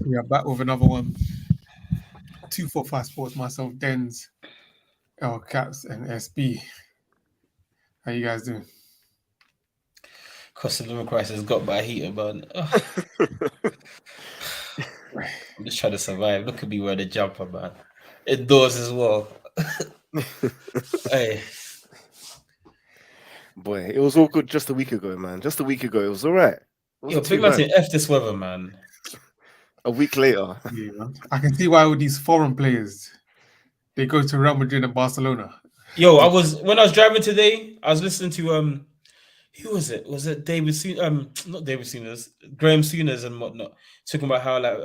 We are back with another one. 245 Sports, myself, Dens, L Caps, and SB. How you guys doing? Cost of living crisis got by heater, man. I'm just trying to survive. Look at me wearing a jumper, man. Indoors as well. Hey, Boy, it was all good just a week ago, man. Just a week ago, it was all right. It yo, wasn't big too man bad. saying F this weather, man. A week later, Yeah, man. I can see why all these foreign players they go to Real Madrid and Barcelona. Yo, when I was driving today, I was listening to who was it? Was it David not David Sooners, Graham Sooners and whatnot, talking about how like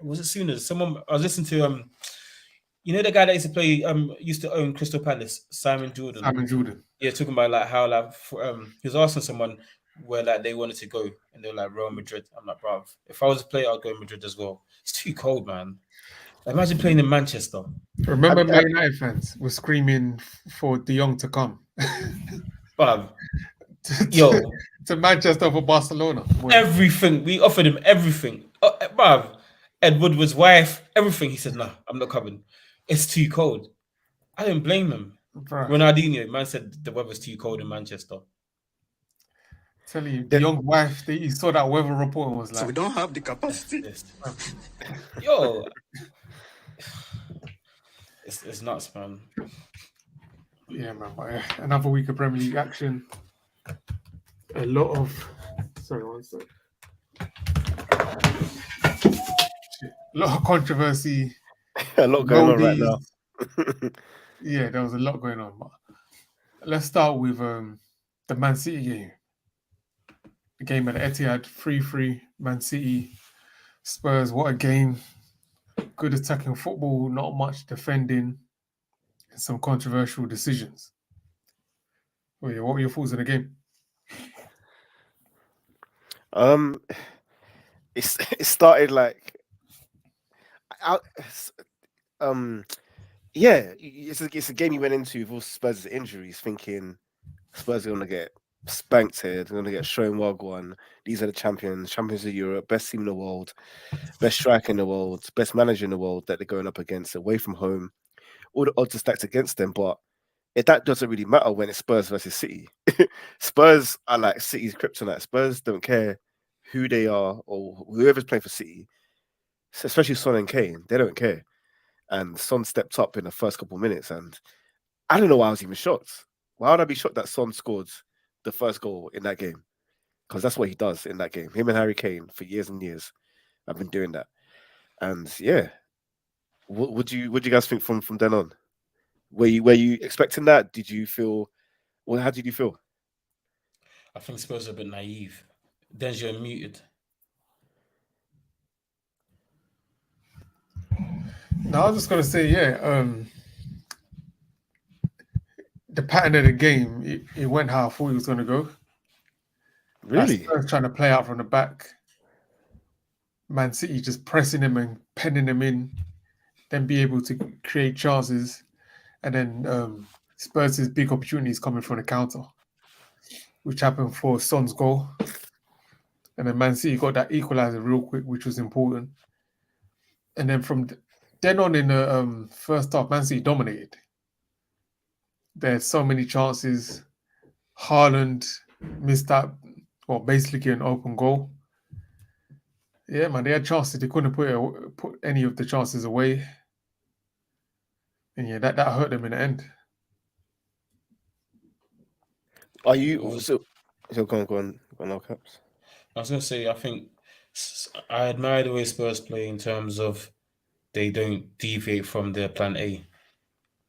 was it Sooners? Someone I was listening to you know the guy that used to own Crystal Palace, Simon Jordan. Simon Jordan. Yeah, talking about like how like he was asking someone where like they wanted to go, and they were like Real Madrid. I'm like, bruv, if I was a player, I'd go Madrid as well. It's too cold, man. Imagine playing in Manchester. Remember, Man United fans were screaming for De Jong to come Bruv, to, yo, to Manchester for Barcelona. Boy. everything we offered him, everything. Bruv, Ed Woodward's wife, everything. He said, "No, I'm not coming. It's too cold." I don't blame him. Bruh, Ronaldinho, man, said the weather's too cold in Manchester. tell you, De Jong's wife, he saw that weather report and was like, So we don't have the capacity. Yo, it's nuts, man. yeah, man. But yeah, another week of Premier League action. A lot of, sorry, one sec. A lot of controversy. a lot going on right now. Yeah, there was a lot going on. But let's start with the Man City game. The game at Etihad, 3-3, Man City, Spurs. What a game. Good attacking football, not much defending, and some controversial decisions. Oh, yeah, what were your thoughts on the game? It started like, yeah, it's a game you went into with all Spurs' injuries, thinking Spurs are gonna get spanked here. They're gonna get shown Wagwan. These are the champions of Europe, best team in the world, best striker in the world, best manager in the world that they're going up against away from home. All the odds are stacked against them, but that doesn't really matter when it's Spurs versus City. Spurs are like City's kryptonite. Spurs don't care who they are or whoever's playing for City, especially Son and Kane. They don't care. And Son stepped up in the first couple of minutes, and I don't know why I was even shocked. Why would I be shocked that Son scored the first goal in that game? Because that's what he does in that game. Him and Harry Kane for years and years have been doing that. And yeah, what would you guys think from then on? Were you expecting that? Did you feel? Well, how did you feel? I think Spurs are a bit naive. Then you're muted. No, I was just gonna say, yeah. The pattern of the game, it went how I thought it was gonna go. Really? Spurs trying to play out from the back. Man City just pressing him and penning him in, then be able to create chances, and then Spurs' big opportunities coming from the counter, which happened for Son's goal, and then Man City got that equaliser real quick, which was important. And then from then on in the first half, Man City dominated. There's so many chances. Haaland missed that, well, basically an open goal. Yeah, man, they had chances. They couldn't put any of the chances away. And yeah, that hurt them in the end. Are you so go on, All Caps? I was gonna say, I think I admire the way Spurs play in terms of they don't deviate from their plan A.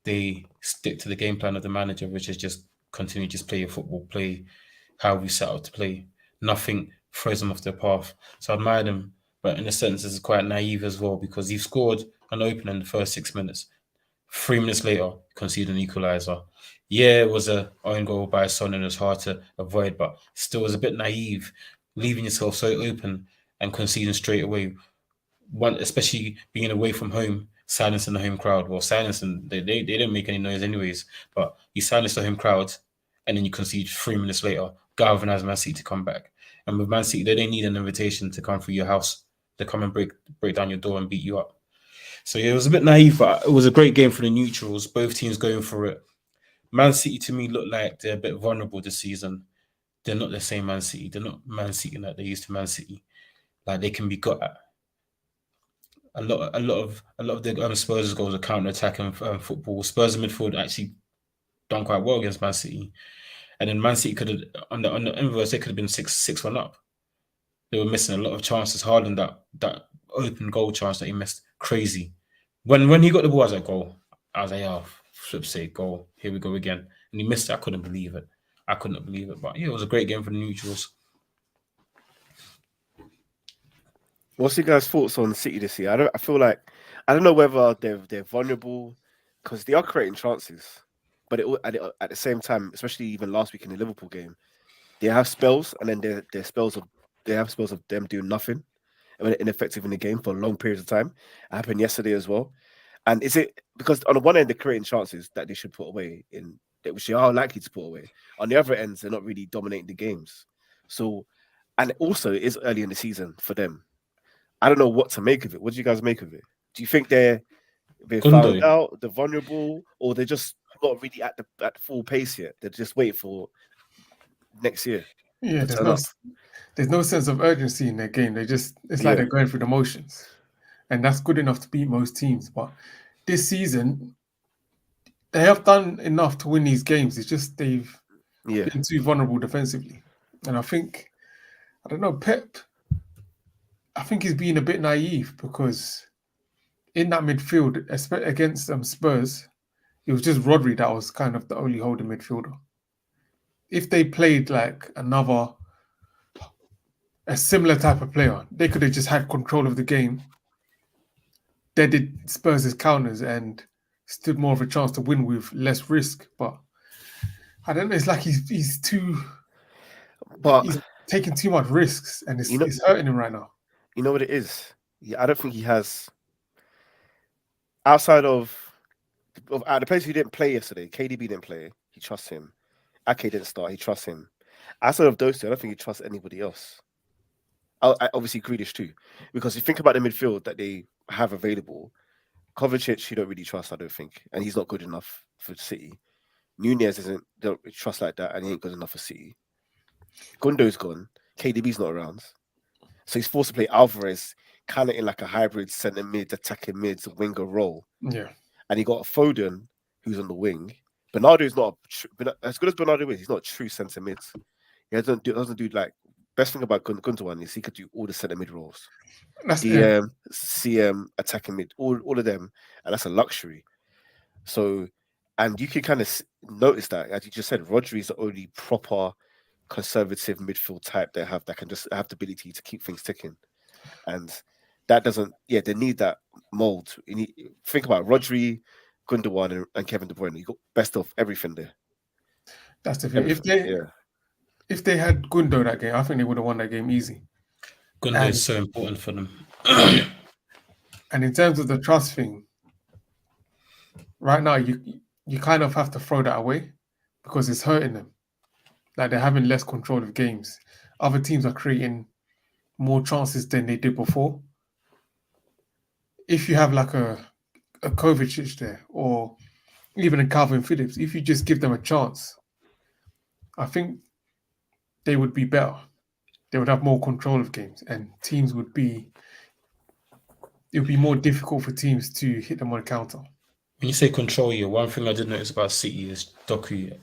They stick to the game plan of the manager, which is just continue just play your football, play how we set out to play. Nothing throws them off their path. So I admire them, but in a sense, this is quite naive as well because you've scored an opener in the first 6 minutes. 3 minutes later, concede an equaliser. Yeah, it was a own goal by Son and it was hard to avoid, but still was a bit naive, leaving yourself so open and conceding straight away. One, especially being away from home, silencing the home crowd. Well, silencing they didn't make any noise anyways, but you silence the home crowd and then you concede 3 minutes later, galvanize Man City to come back. And with Man City, they don't need an invitation to come through your house. they come and break down your door and beat you up. So yeah, it was a bit naive, but it was a great game for the neutrals. Both teams going for it. Man City to me look like they're a bit vulnerable this season. They're not the same Man City. They're not Man City like they used to Man City. Like they can be got at. A lot of the Spurs goals are counter attacking football. Spurs midfield actually done quite well against Man City, and then Man City could have on the inverse they could have been 6-1 up. They were missing a lot of chances. Haaland that open goal chance that he missed, crazy. When he got the ball, I was like, goal. I was like, oh, flip sake, goal. Here we go again. And he missed it. I couldn't believe it. But yeah, it was a great game for the neutrals. What's your guys' thoughts on City this year? I feel like I don't know whether they're vulnerable because they are creating chances, but at the same time, especially even last week in the Liverpool game, they have spells, and then they have spells of them doing nothing, and ineffective in the game for long periods of time. It happened yesterday as well. And is it because on the one end they're creating chances that they should put away which they are likely to put away. On the other ends, they're not really dominating the games. So, and also it is early in the season for them. I don't know what to make of it. What do you guys make of it? Do you think they're found out, they're vulnerable, or they're just not really at the full pace yet? They're just waiting for next year. Yeah, there's no sense of urgency in their game. It's like they're going through the motions, and that's good enough to beat most teams. But this season, they have done enough to win these games. It's just they've been too vulnerable defensively, and I don't know, Pep. I think he's being a bit naive because in that midfield, against Spurs, it was just Rodri that was kind of the only holding midfielder. If they played like a similar type of player, they could have just had control of the game. They did Spurs' counters and stood more of a chance to win with less risk. But I don't know. It's like he's taking too much risks, and it's hurting him right now. You know what it is? Yeah, I don't think he has. Outside of the players who didn't play yesterday, KDB didn't play. He trusts him. Ake didn't start. He trusts him. Outside of those two, I don't think he trusts anybody else. Obviously, Grealish too, because you think about the midfield that they have available. Kovacic, you don't really trust, I don't think, and he's not good enough for City. Nunez don't trust like that, and he ain't good enough for City. Gundo's gone. KDB's not around, so he's forced to play Alvarez kind of in like a hybrid centre mid, attacking mids, winger role. Yeah, and he got Foden, who's on the wing. Bernardo's not as good as Bernardo is. He's not a true centre mid. He doesn't do like. Best thing about Gundogan is he could do all the centre mid roles. DM, CM, attacking mid, all of them, and that's a luxury. So, and you can kind of notice that, as you just said, Rodri is the only proper conservative midfield type they have that can just have the ability to keep things ticking, and that doesn't. Yeah, they need that mold. Think about Rodri, Gundogan, and Kevin De Bruyne. You got best of everything there. That's the thing. If they had Gundo that game, I think they would have won that game easy. Gundo is so important for them. And in terms of the trust thing, right now you kind of have to throw that away because it's hurting them. Like they're having less control of games. Other teams are creating more chances than they did before. If you have like a Kovacic there or even a Calvin Phillips, if you just give them a chance, I think they would be better. They would have more control of games, and it would be more difficult for teams to hit them on a counter. When you say control, one thing I did notice about City is Doku.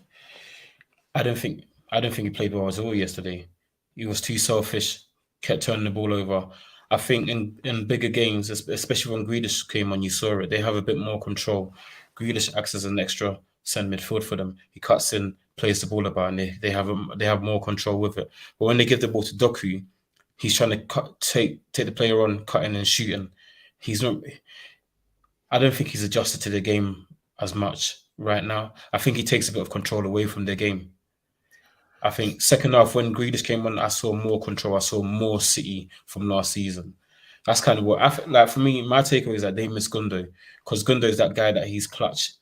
I don't think he played well at all yesterday. He was too selfish, kept turning the ball over. I think in bigger games, especially when Grealish came on, you saw it. They have a bit more control. Grealish acts as an extra centre midfield for them. He cuts in, plays the ball about, and they have more control with it. But when they give the ball to Doku, he's trying to take the player on, cutting and shooting. He's not. I don't think he's adjusted to the game as much right now. I think he takes a bit of control away from the game. I think second half when Grealish came on, I saw more control. I saw more City from last season. That's kind of what I feel like. For me, my takeaway is that they miss Gundo because Gundo is that guy that he's clutch.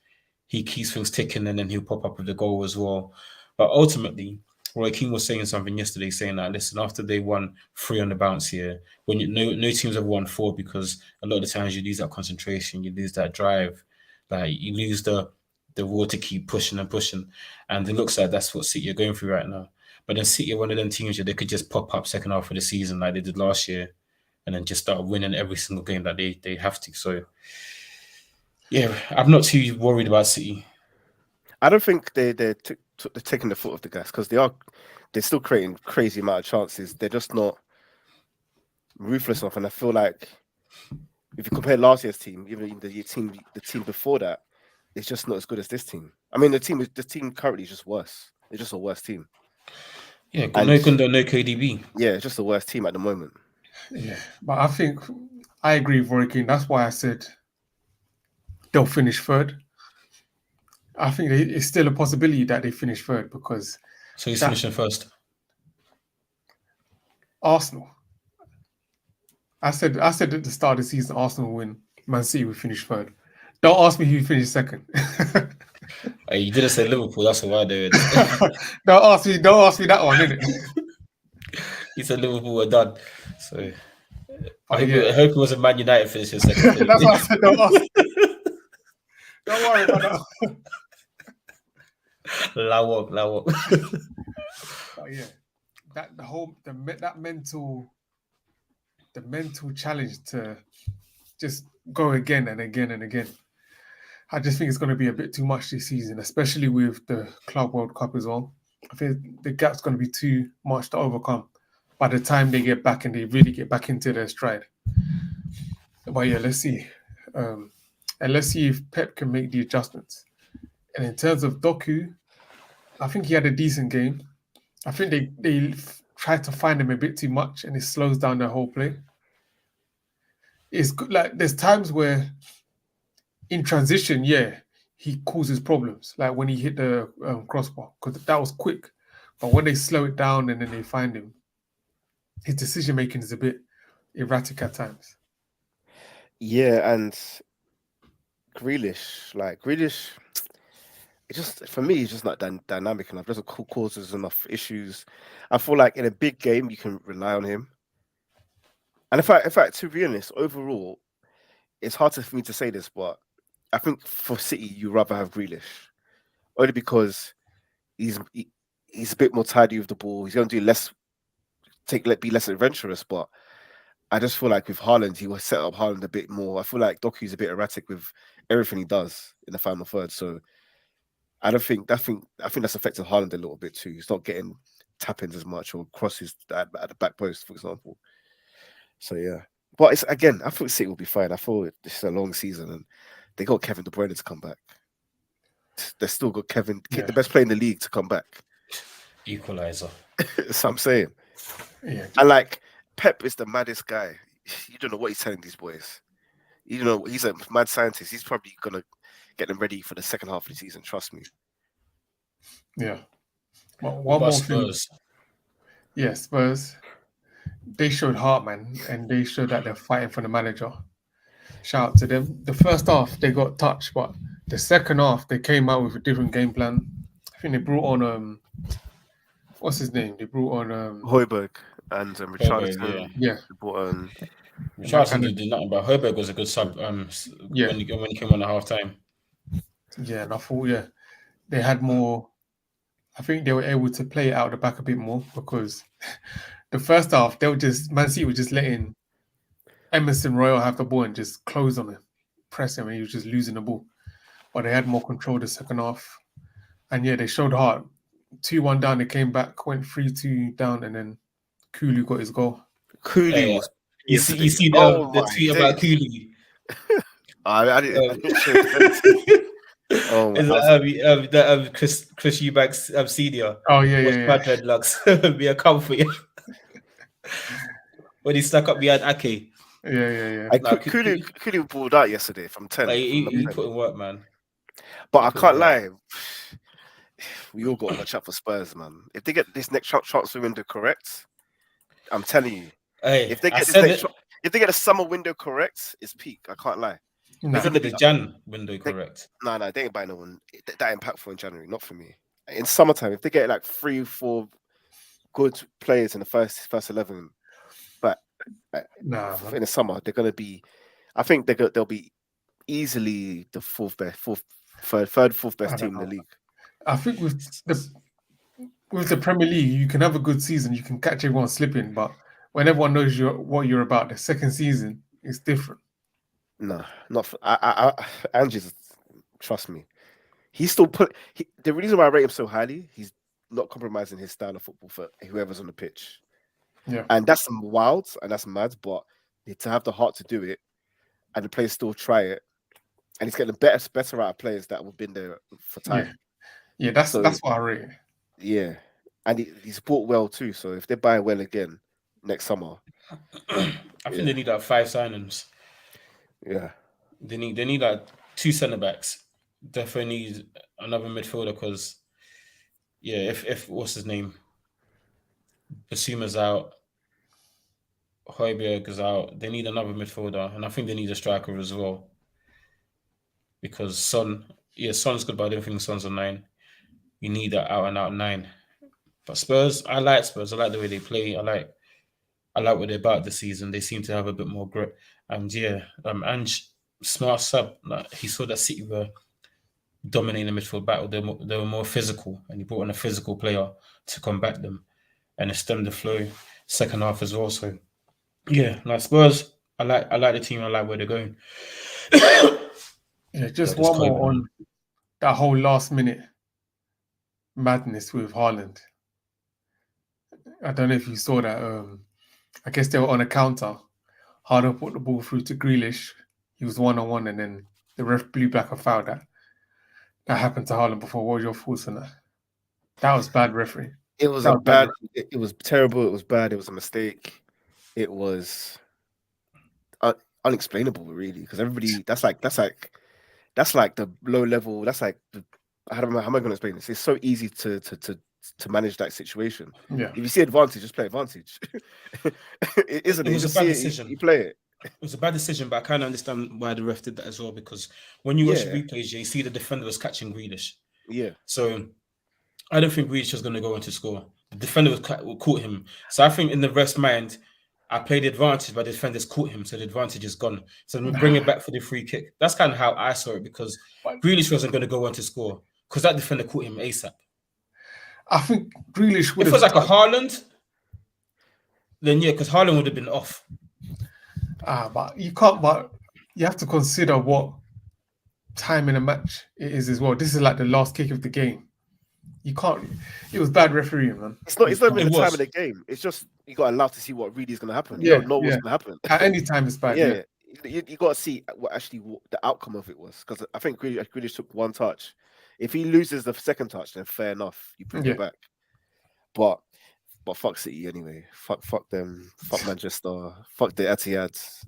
He keeps things ticking and then he'll pop up with the goal as well. But ultimately, Roy King was saying something yesterday, saying that listen, after they won 3 on the bounce here, when no teams have won 4 because a lot of the times you lose that concentration, you lose that drive, like you lose the will to keep pushing and pushing, and it looks like that's what City are going through right now. But then City are one of them teams where they could just pop up second half of the season like they did last year, and then just start winning every single game that they have to. So yeah, I'm not too worried about City. I don't think they're taking the foot off the gas because they're still creating crazy amount of chances. They're just not ruthless enough, and I feel like if you compare last year's team, even the team before that, it's just not as good as this team. I mean, the team currently is just worse. It's just a worse team. Yeah, got no Gundo, no KDB. Yeah, it's just the worst team at the moment. Yeah, but I think I agree with Roy King. That's why I said they'll finish third. I think it's still a possibility that they finish third because. So he's finishing first. Arsenal. I said at the start of the season, Arsenal will win. Man City will finish third. Don't ask me who finished second. Hey, you didn't say Liverpool. That's why they. Don't ask me that one, innit? He said Liverpool were done. So I hope it wasn't Man United finishing second. That's why I said don't ask. Don't worry about that. Lawok. But yeah, that mental challenge to just go again and again and again. I just think it's going to be a bit too much this season, especially with the Club World Cup as well. I think the gap's going to be too much to overcome by the time they get back and they really get back into their stride. But yeah, let's see. And let's see if Pep can make the adjustments. And in terms of Doku, I think he had a decent game. I think they tried to find him a bit too much and it slows down their whole play. It's good. Like there's times where in transition, he causes problems. Like when he hit the crossbar, because that was quick. But when they slow it down and then they find him, his decision making is a bit erratic at times. Yeah, and Grealish, it just for me, it's just not dynamic enough. Doesn't causes enough issues. I feel like in a big game, you can rely on him. And in fact, to be honest, overall, it's hard for me to say this, but I think for City, you rather have Grealish, only because he's a bit more tidy with the ball. He's going to do be less adventurous. But I just feel like with Haaland, he will set up Haaland a bit more. I feel like Doku's a bit erratic with everything he does in the final third. So I think that's affected Haaland a little bit too. He's not getting tap-ins as much or crosses at the back post, for example. So yeah, but it's again, I thought City will be fine. I thought this is a long season, and they got Kevin De Bruyne to come back. They still got the best player in the league, to come back. Equalizer. That's what I'm saying. Yeah, and like Pep is the maddest guy. You don't know what he's telling these boys. You know, he's a mad scientist. He's probably gonna get them ready for the second half of the season. Trust me. Yeah. Well, What about Spurs? Yeah, Spurs. They showed heart, man, and they showed that they're fighting for the manager. Shout out to them. The first half they got touched, but the second half they came out with a different game plan. I think they brought on what's his name? They brought on Højbjerg and Richarlison. Yeah. They brought on Richarlison did nothing, but Højbjerg was a good sub. When he came on at half time. Yeah, and I thought they had more. I think they were able to play it out the back a bit more because the first half Man City was just letting Emerson Royal have the ball and just close on him, press him, and he was just losing the ball. But they had more control the second half. And yeah, they showed heart. 2-1 down, they came back, went 3-2 down, and then Kulu got his goal. Kulu was. You see the tweet about Kulu. I didn't show it. Oh, that Chris Eubanks senior. Oh yeah. Bad dreadlocks. Be a comfort. When he stuck up behind Ake. Yeah. Kulu pulled out yesterday from 10. Like, he put in work, man. But I can't lie. We all got to watch out for Spurs, man. If they get this next transfer window correct, I'm telling you. If they get the summer window correct, it's peak. I can't lie. Is it the Jan window correct? No, they ain't buying no one that impactful in January. Not for me. In summertime, if they get like 3-4 good players in the first 11, but Nah, in man. the summer they're gonna be. I think they'll be easily the fourth, fourth best I don't team in the know. league. I think with the Premier League, you can have a good season, you can catch everyone slipping, but when everyone knows what you're about, the second season is different. No, not for, Andrew's. Trust me, he's still the reason why I rate him so highly. He's not compromising his style of football for whoever's on the pitch, Yeah, and that's wild and that's mad. But to have the heart to do it, and the players still try it, and he's getting better out of players that have been there for yeah, time. yeah. That's So what I rate. yeah, and he's bought well too. So if they buy well again next summer, I think they need like 5 signings. yeah, They need like 2 centre backs. Definitely need another midfielder because if what's his name, Basuma's out, Højbjerg is out, they need another midfielder, and I think they need a striker as well. Because Son's good, but I don't think Son's a 9. You need that out and out 9. But Spurs, I like Spurs. I like the way they play. I like what they're about this season. They seem to have a bit more grit. And Ange, smart sub. Like he saw that City were dominating the midfield battle. They were more physical, and he brought in a physical player to combat them, and it stemmed the flow second half as well. So yeah, like Spurs, I like the team. I like where they're going. Yeah, just This one COVID, more on that whole last minute madness with Haaland. I don't know if you saw that. I guess they were on a counter. Haaland put the ball through to Grealish. He was 1-on-1, and then the ref blew back a foul. That happened to Haaland before. What were your thoughts on that? That was bad referee. it was That a was bad bad. It was terrible. It was bad. It was a mistake. It was unexplainable, really, because everybody. That's like the low level. That's like how am I going to explain this? It's so easy to manage that situation. Yeah, If you see advantage, just play advantage. It isn't. It You was a just bad see decision. it. You play it. It was a bad decision, but I kind of understand why the ref did that as well. Because when you watch the replays, you see the defender was catching Grealish. Yeah. So I don't think Grealish was going to go on to score. The defender caught him. So I think in the ref's mind, I played the advantage, but the defender's caught him, so the advantage is gone. So we bring it back for the free kick. That's kind of how I saw it, because Grealish wasn't going to go on to score because that defender caught him ASAP. I think Grealish would If it was like a Haaland, then yeah, because Haaland would have been off. But you can't. But you have to consider what time in a match it is as well. This is like the last kick of the game. You can't. It was bad refereeing, man. It's not even the time of the game. It's just you got to allow to see what really is going to happen. You don't know what's going to happen. At any time, it's bad. Yeah. You got to see what the outcome of it was, because I think Grealish took one touch. If he loses the second touch, then fair enough, you bring it back. But fuck City anyway. Fuck them. Fuck Manchester. Fuck the Etihad.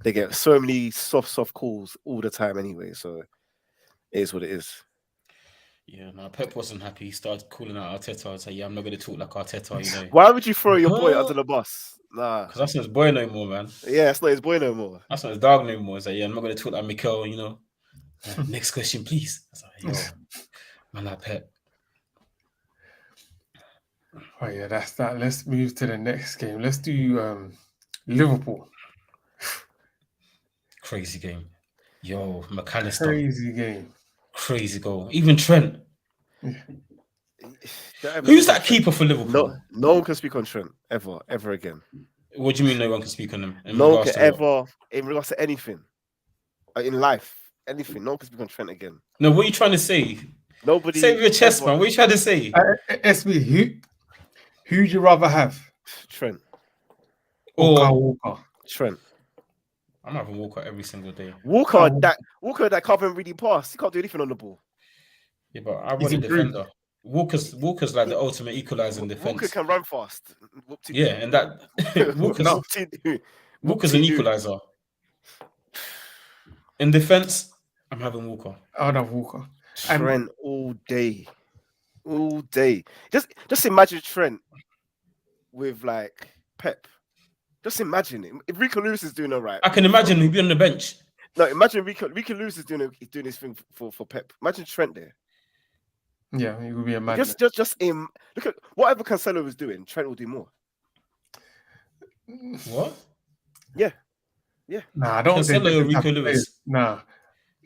They get so many soft calls all the time anyway. So it is what it is. Yeah, no, Pep wasn't happy. He started calling out Arteta. I was like, yeah, I'm not going to talk like Arteta, you know. Why would you throw your boy under the bus? Nah. Because that's not his boy no more, man. Yeah, that's not his boy no more. That's not his dog no more. It's like, yeah, I'm not going to talk like Mikel, you know. Next question, please. I was like, yo, man, like Pep. Oh yeah, that's that. Let's move to the next game. Let's do Liverpool. Crazy game. Yo, McAllister. Crazy game. Crazy goal. Even Trent. Yeah. Who's that keeper for Liverpool? No one can speak on Trent ever again. What do you mean no one can speak on him? No one can ever, in regards to anything in life, anything. No one can speak on Trent again. No, what are you trying to say? Nobody. Save your chest, man. What are you trying to say? SB, who would you rather have? Trent or Walker? Trent. I'm having Walker every single day. Walker that can't even really pass. He can't do anything on the ball. Yeah, but I want a defender. Walker's like the ultimate equalizer in defense. Walker can run fast. Yeah, and that Walker's an equalizer. In defense, I'm having Walker. I would have Walker. Trent all day. All day. Just imagine Trent with like Pep. Just imagine it. If Rico Lewis is doing all right, I can imagine he'd be on the bench. No, imagine Rico Lewis is doing his thing for Pep. Imagine Trent there. Yeah, it would be a madness. Just in look at whatever Cancelo was doing, Trent will do more. What? Yeah, yeah. Nah, I don't think they're Cancelo or different type Rico of players. Lewis? Nah,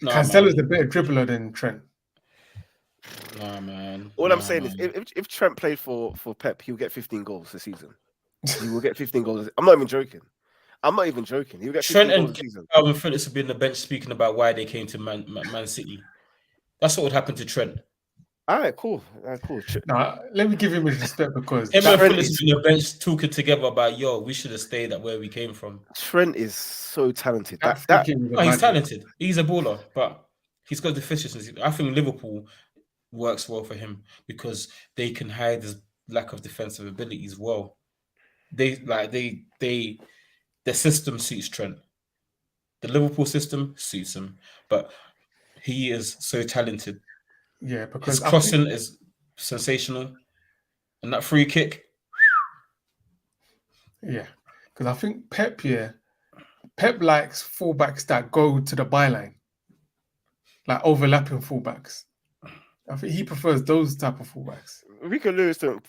Nah, Cancelo's a man. better dribbler than Trent. Nah, man. All I'm Nah, saying is, man. if Trent played for Pep, he'll get 15 goals this season. He will get 15 goals. I'm not even joking. He'll get Trent 15 goals and this season. Calvin Phillips have been on the bench speaking about why they came to Man City. That's what would happen to Trent. All right, cool. Nah, let me give him his respect because Him that, and Trent Phillips is have been on the bench talking together about, yo, we should have stayed at where we came from. Trent is so talented. that free kick was a Oh, he's madness. talented. He's a baller, but he's got deficiencies. I think Liverpool works well for him because they can hide his lack of defensive abilities well. Their system suits Trent. The Liverpool system suits him, but he is so talented. Yeah, His because I crossing think is sensational, and that free kick. yeah, because I think Pep likes fullbacks that go to the byline, like overlapping fullbacks. I think he prefers those type of fullbacks. Rico Lewis don't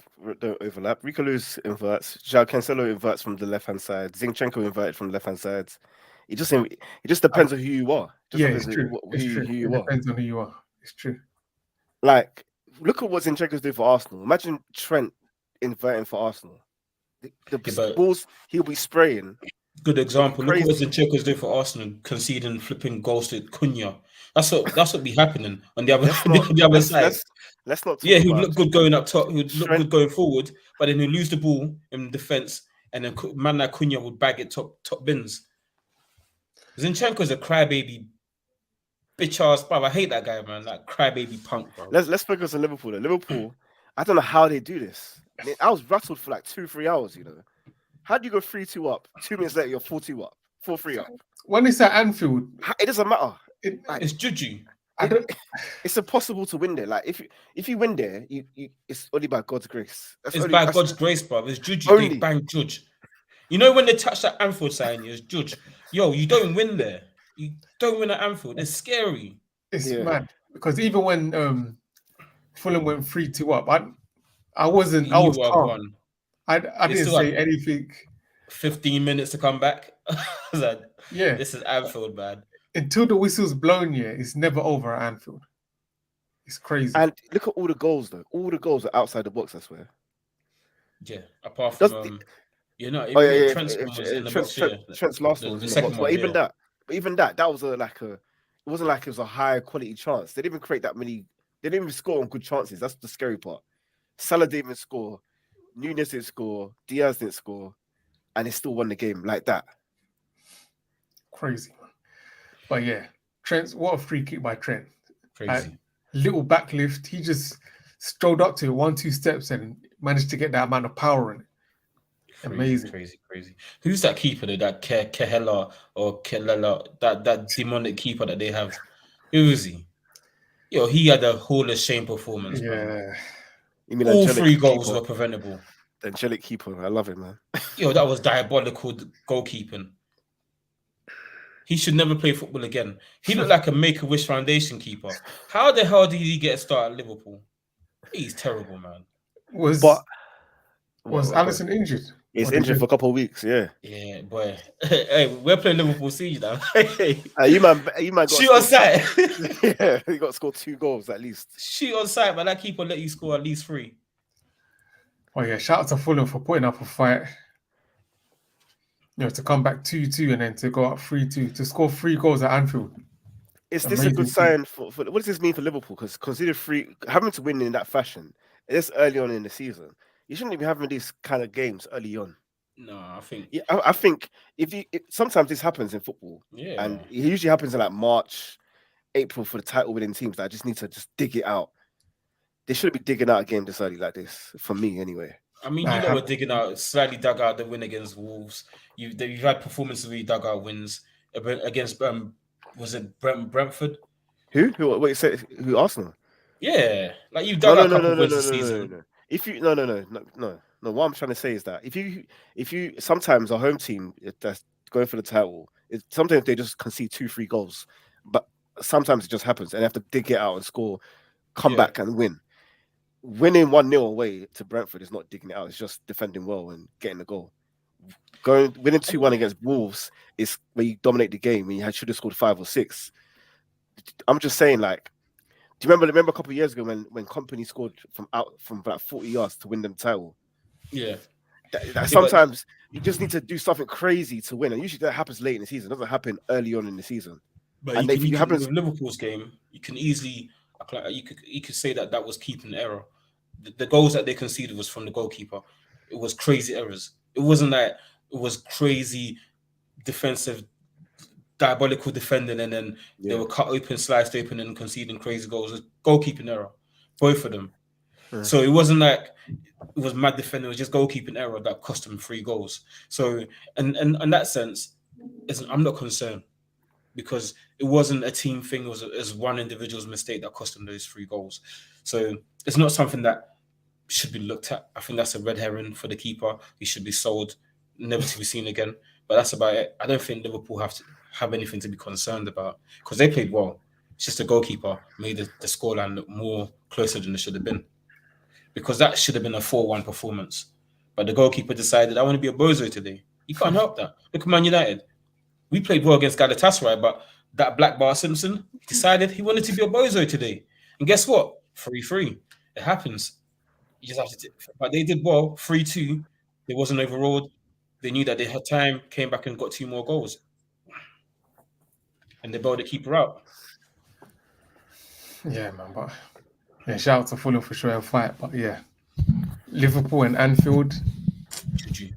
overlap. Rico Lewis inverts. João Cancelo inverts from the left hand side. Zinchenko inverted from the left hand side. It just depends on who you are. Just Yeah, depends it's on true. who It's true. who It you are. depends on who you are. It's true. Like, look at what Zinchenko's doing for Arsenal. Imagine Trent inverting for Arsenal. The but- balls he'll be spraying. Good example. Look Crazy. what Zinchenko's doing for Arsenal, conceding flipping goals to Cunha. That's what be happening on the other side. Let's not talk Yeah, he'd about look good going up top. He'd look Trent- good going forward, but then he'd lose the ball in defense, and then man like Cunha would bag it top bins. Zinchenko's a crybaby, bitch ass, bro. I hate that guy, man. That crybaby punk, bro. Let's focus on Liverpool. Liverpool, I don't know how they do this. I was rattled for like 2-3 hours. How do you go 3-2 up? 2 minutes later, you're 4-2 up, 4-3 up. When it's at Anfield, It doesn't matter. It's juju. It's impossible to win there. Like if you win there, you it's only by God's grace. It's by God's grace, bro. It's juju. Only. They bang judge. You know when they touch that Anfield sign, it's judge. Yo, you don't win there. You don't win at Anfield. It's scary. It's mad because even when Fulham went 3-2 up, I was calm. Won. I didn't say anything. 15 minutes to come back. Like, yeah, this is Anfield, man. Until the whistle's blown, it's never over at Anfield. It's crazy. And look at all the goals, though. All the goals are outside the box, I swear. Yeah, apart from Trent's last one was in the box. But even that was it wasn't like it was a high quality chance. They didn't even create that many. They didn't even score on good chances. That's the scary part. Salah didn't even score. Nunez didn't score. Diaz didn't score, and they still won the game like that. Crazy, man. But yeah, what a free kick by Trent. Crazy. Little backlift. He just strolled up to it 1-2 steps and managed to get that amount of power in it. Amazing. Crazy. Who's that keeper though? That Kehela or Kelela, that demonic keeper that they have? Who is he? Yo, he had a Hall of Shame performance, man. You mean all 3 goals were preventable. The angelic keeper, I love it, man. Yo, that was diabolical goalkeeping. He should never play football again. He looked like a Make-A-Wish Foundation keeper. How the hell did he get a start at Liverpool? He's terrible, man. Was Alisson injured? He's injured for a couple of weeks, yeah. Yeah, boy. Hey, we're playing Liverpool siege now. You man got shoot on sight. Yeah, he got to score 2 goals at least. Shoot on sight, but that keeper let you score at least 3. Oh yeah, shout out to Fulham for putting up a fight. To come back 2-2 and then to go up 3-2 to score 3 goals at Anfield. Is this a good sign for what does this mean for Liverpool? Because consider having to win in that fashion, this early on in the season, you shouldn't be having these kind of games early on. No, I think. Yeah, I think sometimes this happens in football. Yeah, and it usually happens in like March, April for the title-winning teams that just need to dig it out. They shouldn't be digging out a game this early like this. For me, anyway. I mean, we're digging out, slightly dug out the win against Wolves. You've had performances where you dug out wins against was it Brentford? Who? What you said? Who? Arsenal? Yeah, like you dug out a couple wins this season. No. If you no. What I'm trying to say is that if you sometimes a home team that's going for the title, sometimes they just concede 2-3 goals, but sometimes it just happens and they have to dig it out and score, come back and win. winning 1-0 away to Brentford is not digging it out. It's just defending well and getting the goal. Winning 2-1 against Wolves is where you dominate the game and you should have scored 5 or 6. I'm just saying, like, do you remember a couple of years ago when Company scored from like 40 yards to win them title? Yeah. Sometimes you just need to do something crazy to win, and usually that happens late in the season. It doesn't happen early on in the season. But And with Liverpool's game, you can easily you could say that was keeping error. The goals that they conceded was from the goalkeeper. It was crazy errors. It wasn't that it was crazy defensive, diabolical defending, and then they were cut open, sliced open, and conceding crazy goals. It was goalkeeping error, both of them. So it wasn't like it was mad defending. It was just goalkeeping error that cost them 3 goals. So, and in that sense, I'm not concerned because it wasn't a team thing. It was one individual's mistake that cost them those 3 goals. So it's not something that should be looked at. I think that's a red herring for the keeper. He should be sold, never to be seen again. But that's about it. I don't think Liverpool have to have anything to be concerned about because they played well. It's just the goalkeeper made the scoreline look more closer than it should have been. Because that should have been a 4-1 performance. But the goalkeeper decided, I want to be a bozo today. You can't help that. Look at Man United. We played well against Galatasaray, but that Black Bar Simpson decided he wanted to be a bozo today. And guess what? 3-3. It happens. You just have to. But they did well. 3-2. They wasn't overawed. They knew that they had time, came back and got 2 more goals. And they bailed the keeper out. Yeah, man. But yeah, shout out to Fulham for showing fight. But yeah, Liverpool and Anfield. GG.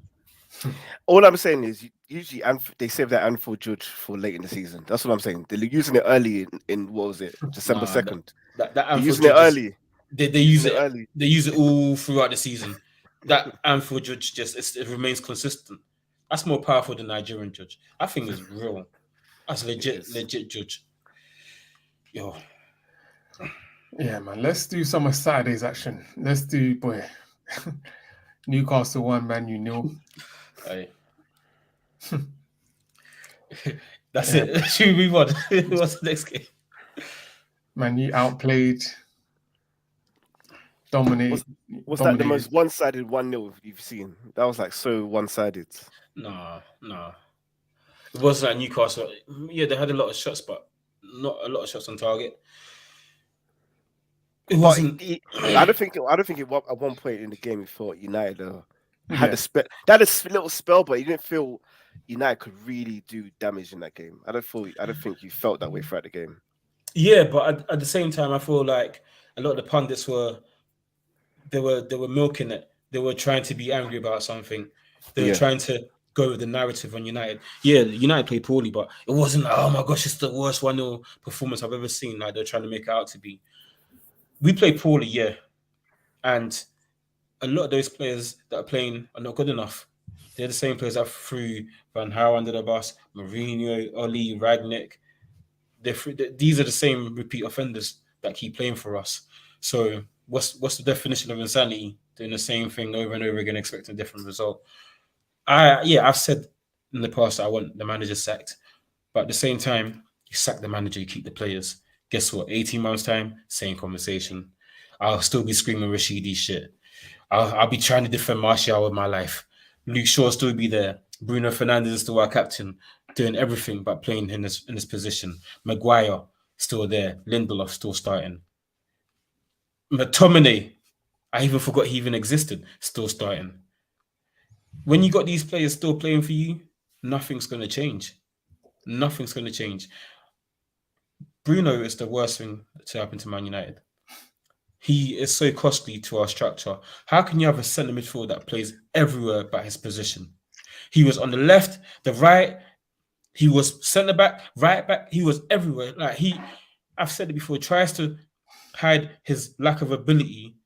All I'm saying is usually they save that Anfield judge for late in the season. That's what I'm saying. They're using it early in what was it, December 2nd. That They're using it early. They use it early. They use it all throughout the season. That Anfield judge it remains consistent. That's more powerful than Nigerian judge. I think it's real. That's legit judge. Yo. Yeah, man. Let's do some of Saturday's action. Let's do Newcastle 1, Man U 0. Right. That's it. Should we move on? What's the next game? Man U outplayed, dominated. Was that the most one-sided 1-0 you've seen? That was like so one-sided. No. It wasn't like Newcastle. Yeah, they had a lot of shots, but not a lot of shots on target. It wasn't. I don't think at one point in the game we thought United had a little spell, but you didn't feel United could really do damage in that game. I don't think you felt that way throughout the game. Yeah, but at the same time, I feel like a lot of the pundits were milking it. They were trying to be angry about something. They were trying to go with the narrative on United. Yeah, United played poorly, but it wasn't like, oh my gosh, it's the worst 1-0 performance I've ever seen. Like they're trying to make it out to be. We played poorly, yeah. And a lot of those players that are playing are not good enough. They're the same players that threw Van Gaal under the bus, Mourinho, Oli, Ragnick. These are the same repeat offenders that keep playing for us. So what's the definition of insanity? Doing the same thing over and over again, expecting a different result. I've said in the past I want the manager sacked. But at the same time, you sack the manager, you keep the players. Guess what? 18 months' time, same conversation. I'll still be screaming Rashidi shit. I'll be trying to defend Martial with my life. Luke Shaw still be there. Bruno Fernandes is still our captain, doing everything but playing in this position. Maguire still there. Lindelof still starting. McTominay, I even forgot he even existed, still starting. When you got these players still playing for you, nothing's going to change. Nothing's going to change. Bruno is the worst thing to happen to Man United. He is so costly to our structure. How can you have a centre midfield that plays everywhere but his position? He was on the left, the right. He was centre back, right back. He was everywhere. I've said it before, tries to hide his lack of ability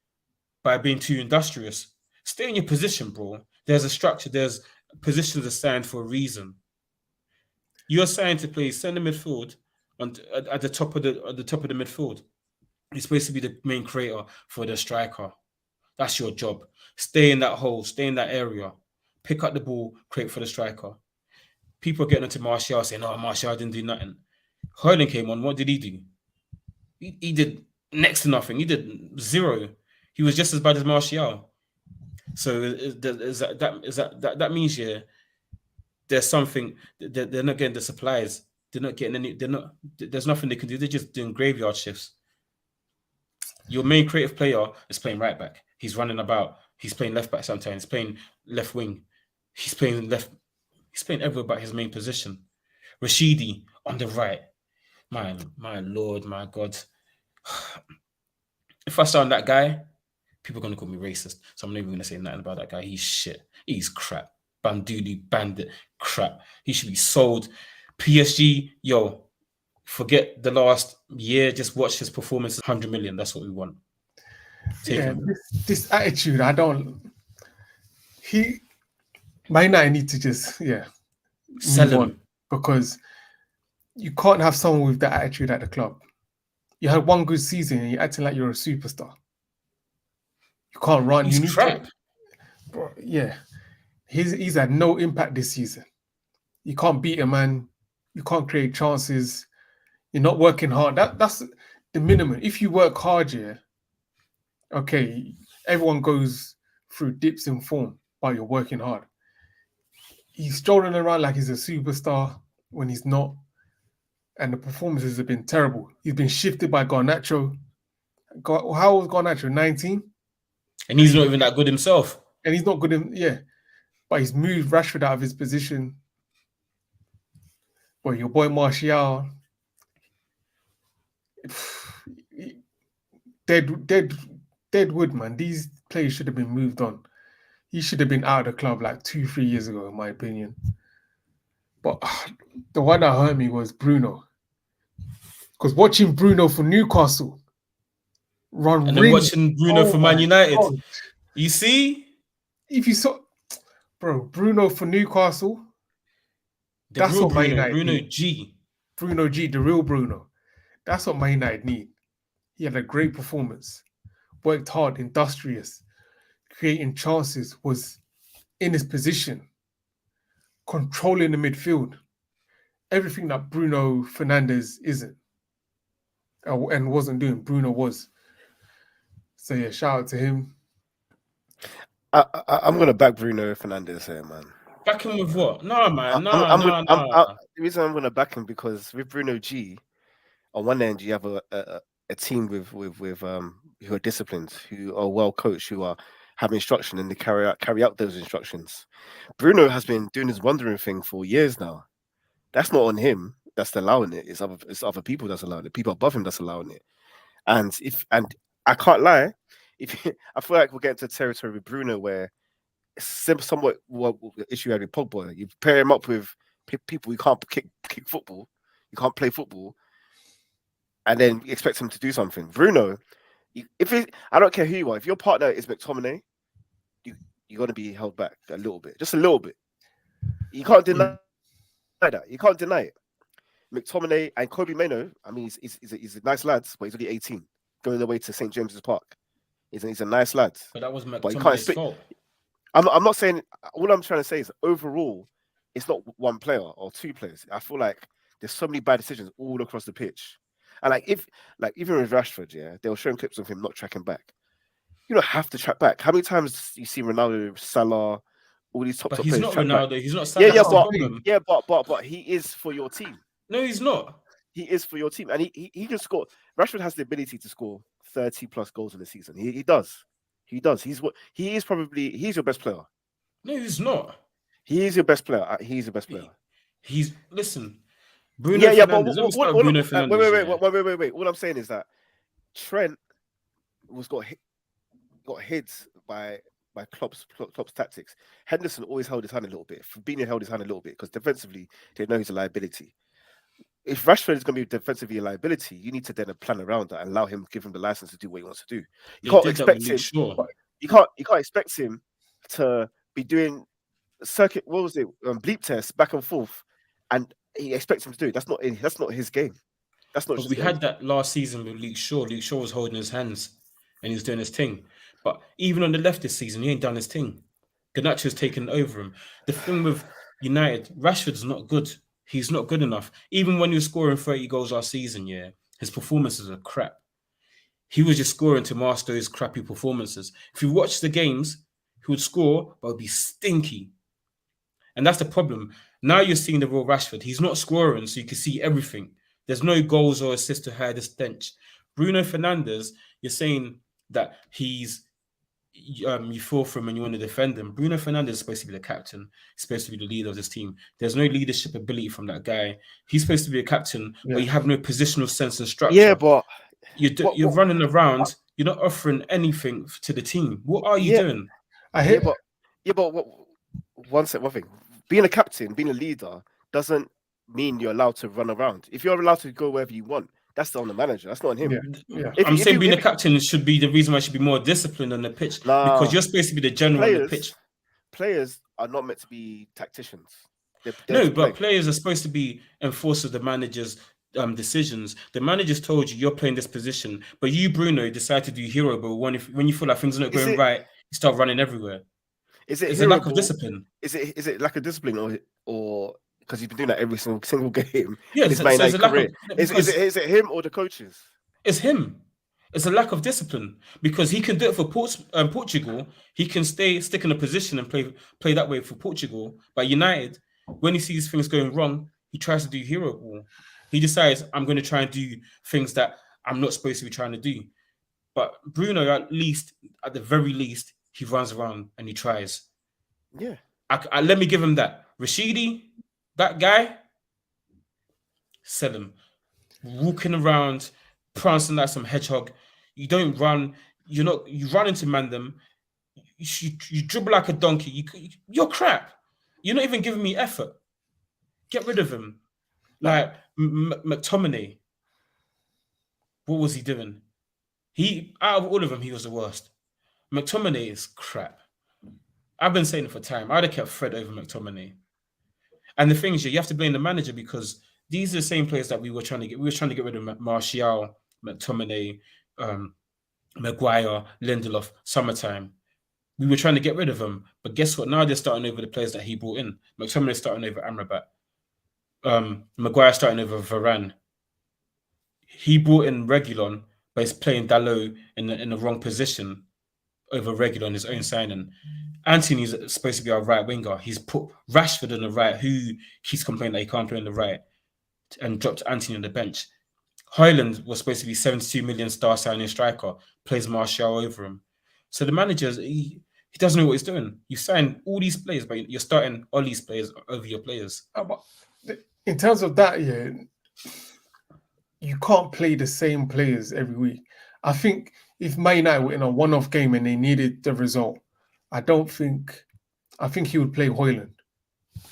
by being too industrious. Stay in your position, bro. There's a structure. There's positions assigned for a reason. You're assigned to play centre midfield at the top of the midfield. You're supposed to be the main creator for the striker. That's your job. Stay in that hole. Stay in that area. Pick up the ball. Create for the striker. People are getting into Martial saying, "Oh, Martial didn't do nothing." Hurling came on. What did he do? He did next to nothing. He did zero. he was just as bad as Martial. So that means there's something they're not getting the supplies. They're not getting any. They're not. There's nothing they can do. They're just doing graveyard shifts. Your main creative player is playing right back. He's running about. He's playing left back sometimes. He's playing left wing. He's playing left. He's playing everywhere but his main position. Rashidi on the right. My lord, my God. If I sound that guy, people are going to call me racist. So I'm not even going to say nothing about that guy. He's shit. He's crap. Banduli, bandit, crap. He should be sold. PSG, yo, forget the last year. Just watch his performance. 100 million. That's what we want. Take him. This attitude, I don't. He might not need to just Sell move him. on, because you can't have someone with that attitude at the club. You had one good season and you're acting like you're a superstar. You can't run. He's you need crap. Bro, yeah. He's had no impact this season. You can't beat a man. You can't create chances. You're not working hard. That's the minimum. If you work hard, okay, everyone goes through dips in form, but you're working hard. He's strolling around like he's a superstar when he's not. And the performances have been terrible. He's been shifted by Garnacho. How old was Garnacho? 19? And he's not even that good himself. And he's not good in, but he's moved Rashford out of his position. Well, your boy Martial, dead wood, man. These players should have been moved on. He should have been out of the club like 2-3 years ago, in my opinion. But the one that hurt me was Bruno. Because watching Bruno for Newcastle run and then watching Bruno for Man United, God. You see? If you saw, bro, Bruno for Newcastle, that's what Man United need. Bruno G, the real Bruno. That's what Man United need. He had a great performance, worked hard, industrious, creating chances, was in his position, controlling the midfield. Everything that Bruno Fernandes isn't and wasn't doing, Bruno was. So yeah, shout out to him. I'm going to back Bruno Fernandes here, man. Back him with what? No, man. The reason I'm going to back him, because with Bruno G, on one end you have a team with who are disciplined, who are well coached, who are have instruction and they carry out those instructions. Bruno has been doing his wandering thing for years now. That's not on him. That's allowing it. It's other people that's allowing it. People above him that's allowing it. And I can't lie, I feel like we're getting to territory with Bruno where it's somewhat what issue had with Pogba. You pair him up with people who can't kick football, you can't play football, and then you expect him to do something. Bruno, I don't care who you are. If your partner is McTominay, you're going to be held back a little bit, just a little bit. You can't deny that. You can't deny it. McTominay and Kobe Mainoo, I mean, he's a nice lad, but he's only 18, going away to St. James's Park. He's a nice lad. But that was McTominay's fault. I'm not saying, all I'm trying to say is overall, it's not one player or two players. I feel like there's so many bad decisions all across the pitch. And even with Rashford, they were showing clips of him not tracking back. You don't have to track back. How many times you see Ronaldo, Salah, all these top players? He's not Ronaldo. Back? He's not Salah. But he is for your team. No, he's not. He is for your team, and he just scored. Rashford has the ability to score 30 plus goals in a season. He does. He is your best player. No, he's not. He is your best player. He's your best player. Listen. Bruno Fernandes. Bruno Fernandes. Wait. All I'm saying is that Trent got hit by Klopp's tactics. Henderson always held his hand a little bit. Fabinho held his hand a little bit because defensively they know he's a liability. If Rashford is going to be defensively a liability, you need to then plan around that and give him the license to do what he wants to do. You can't expect him. You can't expect him to be doing circuit. What was it? Bleep tests back and forth, and he expects him to do it. That's not his game. That's not. But we had that last season with Luke Shaw. Luke Shaw was holding his hands and he was doing his thing. But even on the left this season, he ain't done his thing. Garnacho's taken over him. The thing with United, Rashford's not good. He's not good enough. Even when he was scoring 30 goals last season, his performances are crap. He was just scoring to mask those crappy performances. If you watch the games, he would score, but would be stinky. And that's the problem. Now you're seeing the real Rashford. He's not scoring, so you can see everything. There's no goals or assists to hide the stench. Bruno Fernandes, you're saying that you feel for him and you want to defend him. Bruno Fernandes is supposed to be the captain. He's supposed to be the leader of this team. There's no leadership ability from that guy. He's supposed to be a captain, but you have no positional sense and structure. Yeah, but you're running around. You're not offering anything to the team. What are you doing? One thing. Being a captain, being a leader doesn't mean you're allowed to run around. If you're allowed to go wherever you want, that's on the manager. That's not on him. Yeah. I'm saying being a captain should be the reason why I should be more disciplined on the pitch, because you're supposed to be the general on the pitch. Players are not meant to be tacticians. But players are supposed to be enforcers of the manager's decisions. The manager's told you you're playing this position, but you, Bruno, decide to do hero ball when you feel like things are not going right, you start running everywhere. Is it a lack of discipline? Is it lack of discipline or because you've been doing that every single game? Yeah, is it him or the coaches? It's him. It's a lack of discipline, because he can do it for Portugal. He can stick in a position and play that way for Portugal. But United, when he sees things going wrong, he tries to do hero ball. He decides, I'm going to try and do things that I'm not supposed to be trying to do. But Bruno, at the very least, he runs around and he tries. Yeah. Let me give him that. Rashidi, that guy, sell him. Walking around, prancing like some hedgehog. You don't run. You run into Mandem. You dribble like a donkey. You're crap. You're not even giving me effort. Get rid of him. Like McTominay. What was he doing? Out of all of them, he was the worst. McTominay is crap. I've been saying it for time. I'd have kept Fred over McTominay. And the thing is, you have to blame the manager, because these are the same players that we were trying to get. We were trying to get rid of Martial, McTominay, Maguire, Lindelof, summertime. We were trying to get rid of them. But guess what? Now they're starting over the players that he brought in. McTominay's starting over Amrabat. Maguire starting over Varane. He brought in Reguilon, but he's playing Dalot in the wrong position over Reguilon, his own signing. Anthony's supposed to be our right winger. He's put Rashford on the right, who he's complaining that he can't play on the right, and dropped Anthony on the bench. Højlund was supposed to be 72 million star signing striker, plays Martial over him. So the manager, he doesn't know what he's doing. You signed all these players, but you're starting all these players over your players. In terms of that, yeah, you can't play the same players every week. I think if Man United were in a one-off game and they needed the result, I think he would play Højlund.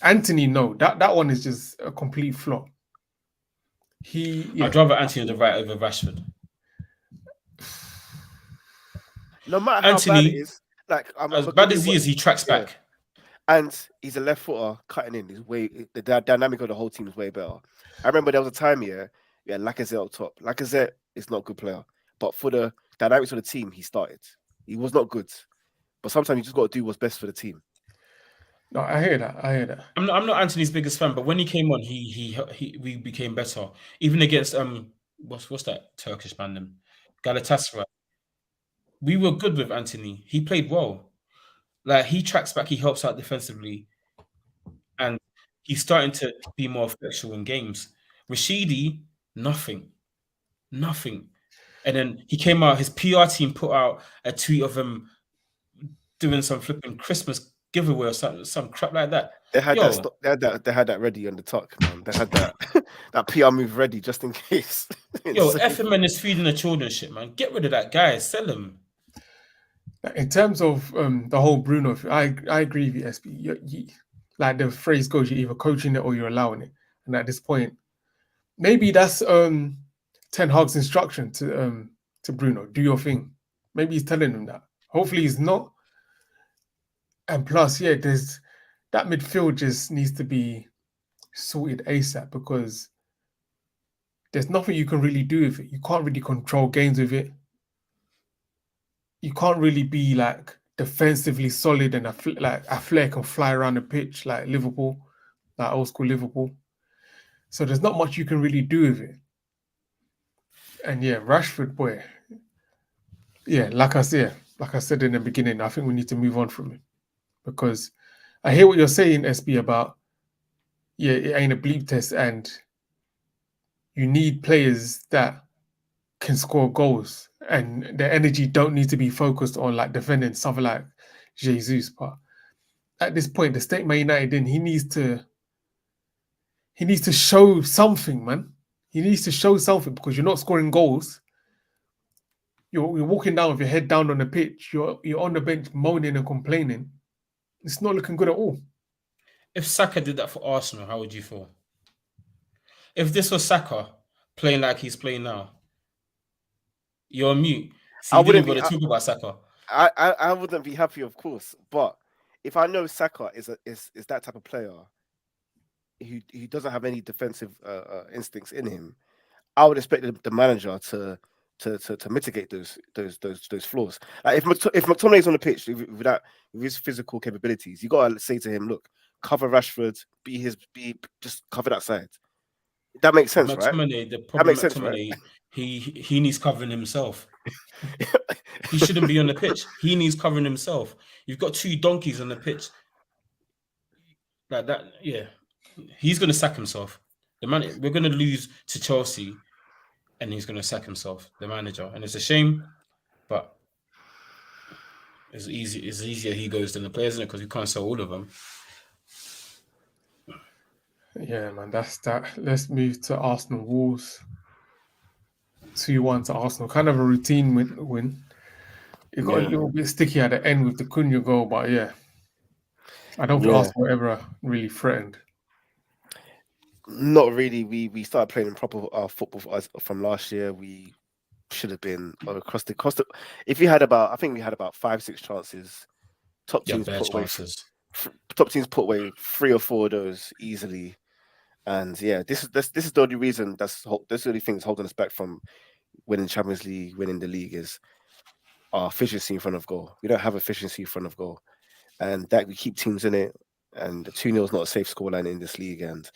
Anthony, no, that one is just a complete flop. I'd rather Anthony on the right over Rashford. No matter Anthony, how bad it is, like as bad as he is, he tracks back. And he's a left footer cutting in. The dynamic of the whole team is way better. I remember there was a time here, Lacazette up top. Lacazette is not a good player, but for the dynamics of the team, he started. He was not good, but sometimes you just got to do what's best for the team. No, I hear that. I'm not Anthony's biggest fan, but when he came on, we became better. Even against what's that Turkish band? Galatasaray. We were good with Anthony. He played well. Like, he tracks back, he helps out defensively, and he's starting to be more effectual in games. Rashidi, nothing. And then he came out. His PR team put out a tweet of him doing some flipping Christmas giveaway or some crap like that. They had that ready on the talk, man. They had that that PR move ready just in case. F him and his feeding the children shit, man. Get rid of that guy. Sell him. In terms of the whole Bruno, I agree with you, SB. Like the phrase goes, you're either coaching it or you're allowing it. And at this point, maybe that's Ten Hag's instruction to Bruno. Do your thing. Maybe he's telling him that. Hopefully he's not. And plus, there's that midfield just needs to be sorted ASAP, because there's nothing you can really do with it. You can't really control games with it. You can't really be like defensively solid and athletic can fly around the pitch like Liverpool, like old school Liverpool. So there's not much you can really do with it. And Rashford, boy, yeah, like I said in the beginning, I think we need to move on from him because I hear what you're saying, SB, about it ain't a bleep test, and you need players that can score goals, and their energy don't need to be focused on like defending something like Jesus. But at this point, the state Man United in, he needs to show something, man. He needs to show something because you're not scoring goals. You're walking down with your head down on the pitch. You're on the bench moaning and complaining. It's not looking good at all. If Saka did that for Arsenal, how would you feel? If this was Saka playing like he's playing now, you're on mute. So I you didn't wouldn't even be. bother talking about Saka. I wouldn't be happy, of course. But if I know Saka is that type of player who doesn't have any defensive instincts in him, I would expect the manager to mitigate those flaws. Like if McTominay's on the pitch with his physical capabilities, you gotta say to him, look, cover Rashford, just cover that side. That makes sense, right? McTominay, the That problem makes with sense, right? McTominay, he needs covering himself. He shouldn't be on the pitch. He needs covering himself. You've got two donkeys on the pitch. Like that, yeah. He's gonna sack himself. The man, we're gonna lose to Chelsea, and he's gonna sack himself, the manager. And it's a shame, but it's easier he goes than the players, isn't it? Because we can't sell all of them. Yeah, man, that's that. Let's move to Arsenal Wolves. 2-1 to Arsenal. Kind of a routine win. It got a little bit sticky at the end with the Cunha goal, but yeah. I don't think Arsenal were ever really threatened. Not really. We started playing proper football from last year. We should have been across the cost. If we had I think we had about 5-6 chances. Top teams put away 3 or 4 of those easily. And yeah, this is the only reason that's the only thing that's holding us back from winning Champions League, winning the league is our efficiency in front of goal. We don't have efficiency in front of goal, and that we keep teams in it. And the 2-0 is not a safe scoreline in this league. And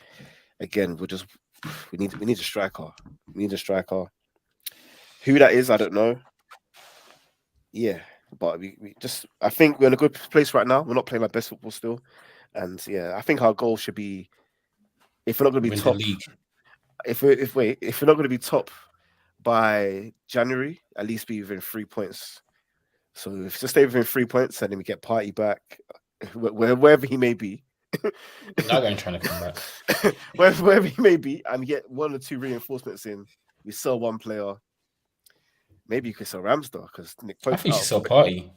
again, we need a striker. We need a striker. Who that is, I don't know. Yeah, but I think we're in a good place right now. We're not playing our best football still, and yeah, I think our goal should be, if we're not going to be top, if we're not going to be top by January, at least be within 3 points. So if to stay within 3 points, and then we get Party back, wherever he may be. Now I'm trying to come back. wherever he may be, and get 1 or 2 reinforcements in. We sell one player. Maybe you could sell Ramsdale because Nick Pope. I think you should sell Party.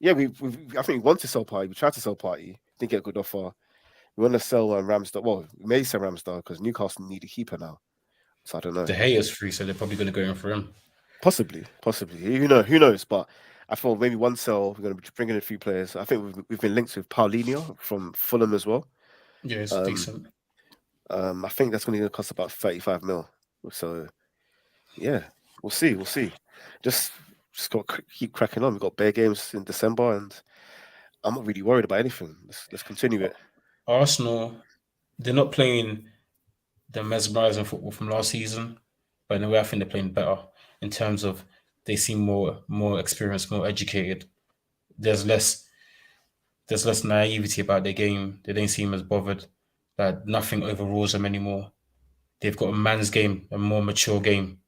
Yeah, I think we want to sell Party. We tried to sell Party. Didn't get a good offer. We want to sell Ramsdale. Well, we may sell Ramsdale because Newcastle need a keeper now. So I don't know. The Hayer's free, so they're probably going to go in for him. Possibly. Who knows? But I thought maybe one sell. We're going to be bringing in a few players. I think we've been linked with Paulinho from Fulham as well. Yeah, it's decent. I think that's going to cost about 35 mil. So yeah, we'll see. Just got to keep cracking on. We've got bare games in December, and I'm not really worried about anything. Let's continue it. Arsenal, they're not playing the mesmerizing football from last season, but in a way, I think they're playing better in terms of they seem more experienced, more educated. There's less naivety about their game. They don't seem as bothered. That nothing overrules them anymore. They've got a man's game, a more mature game.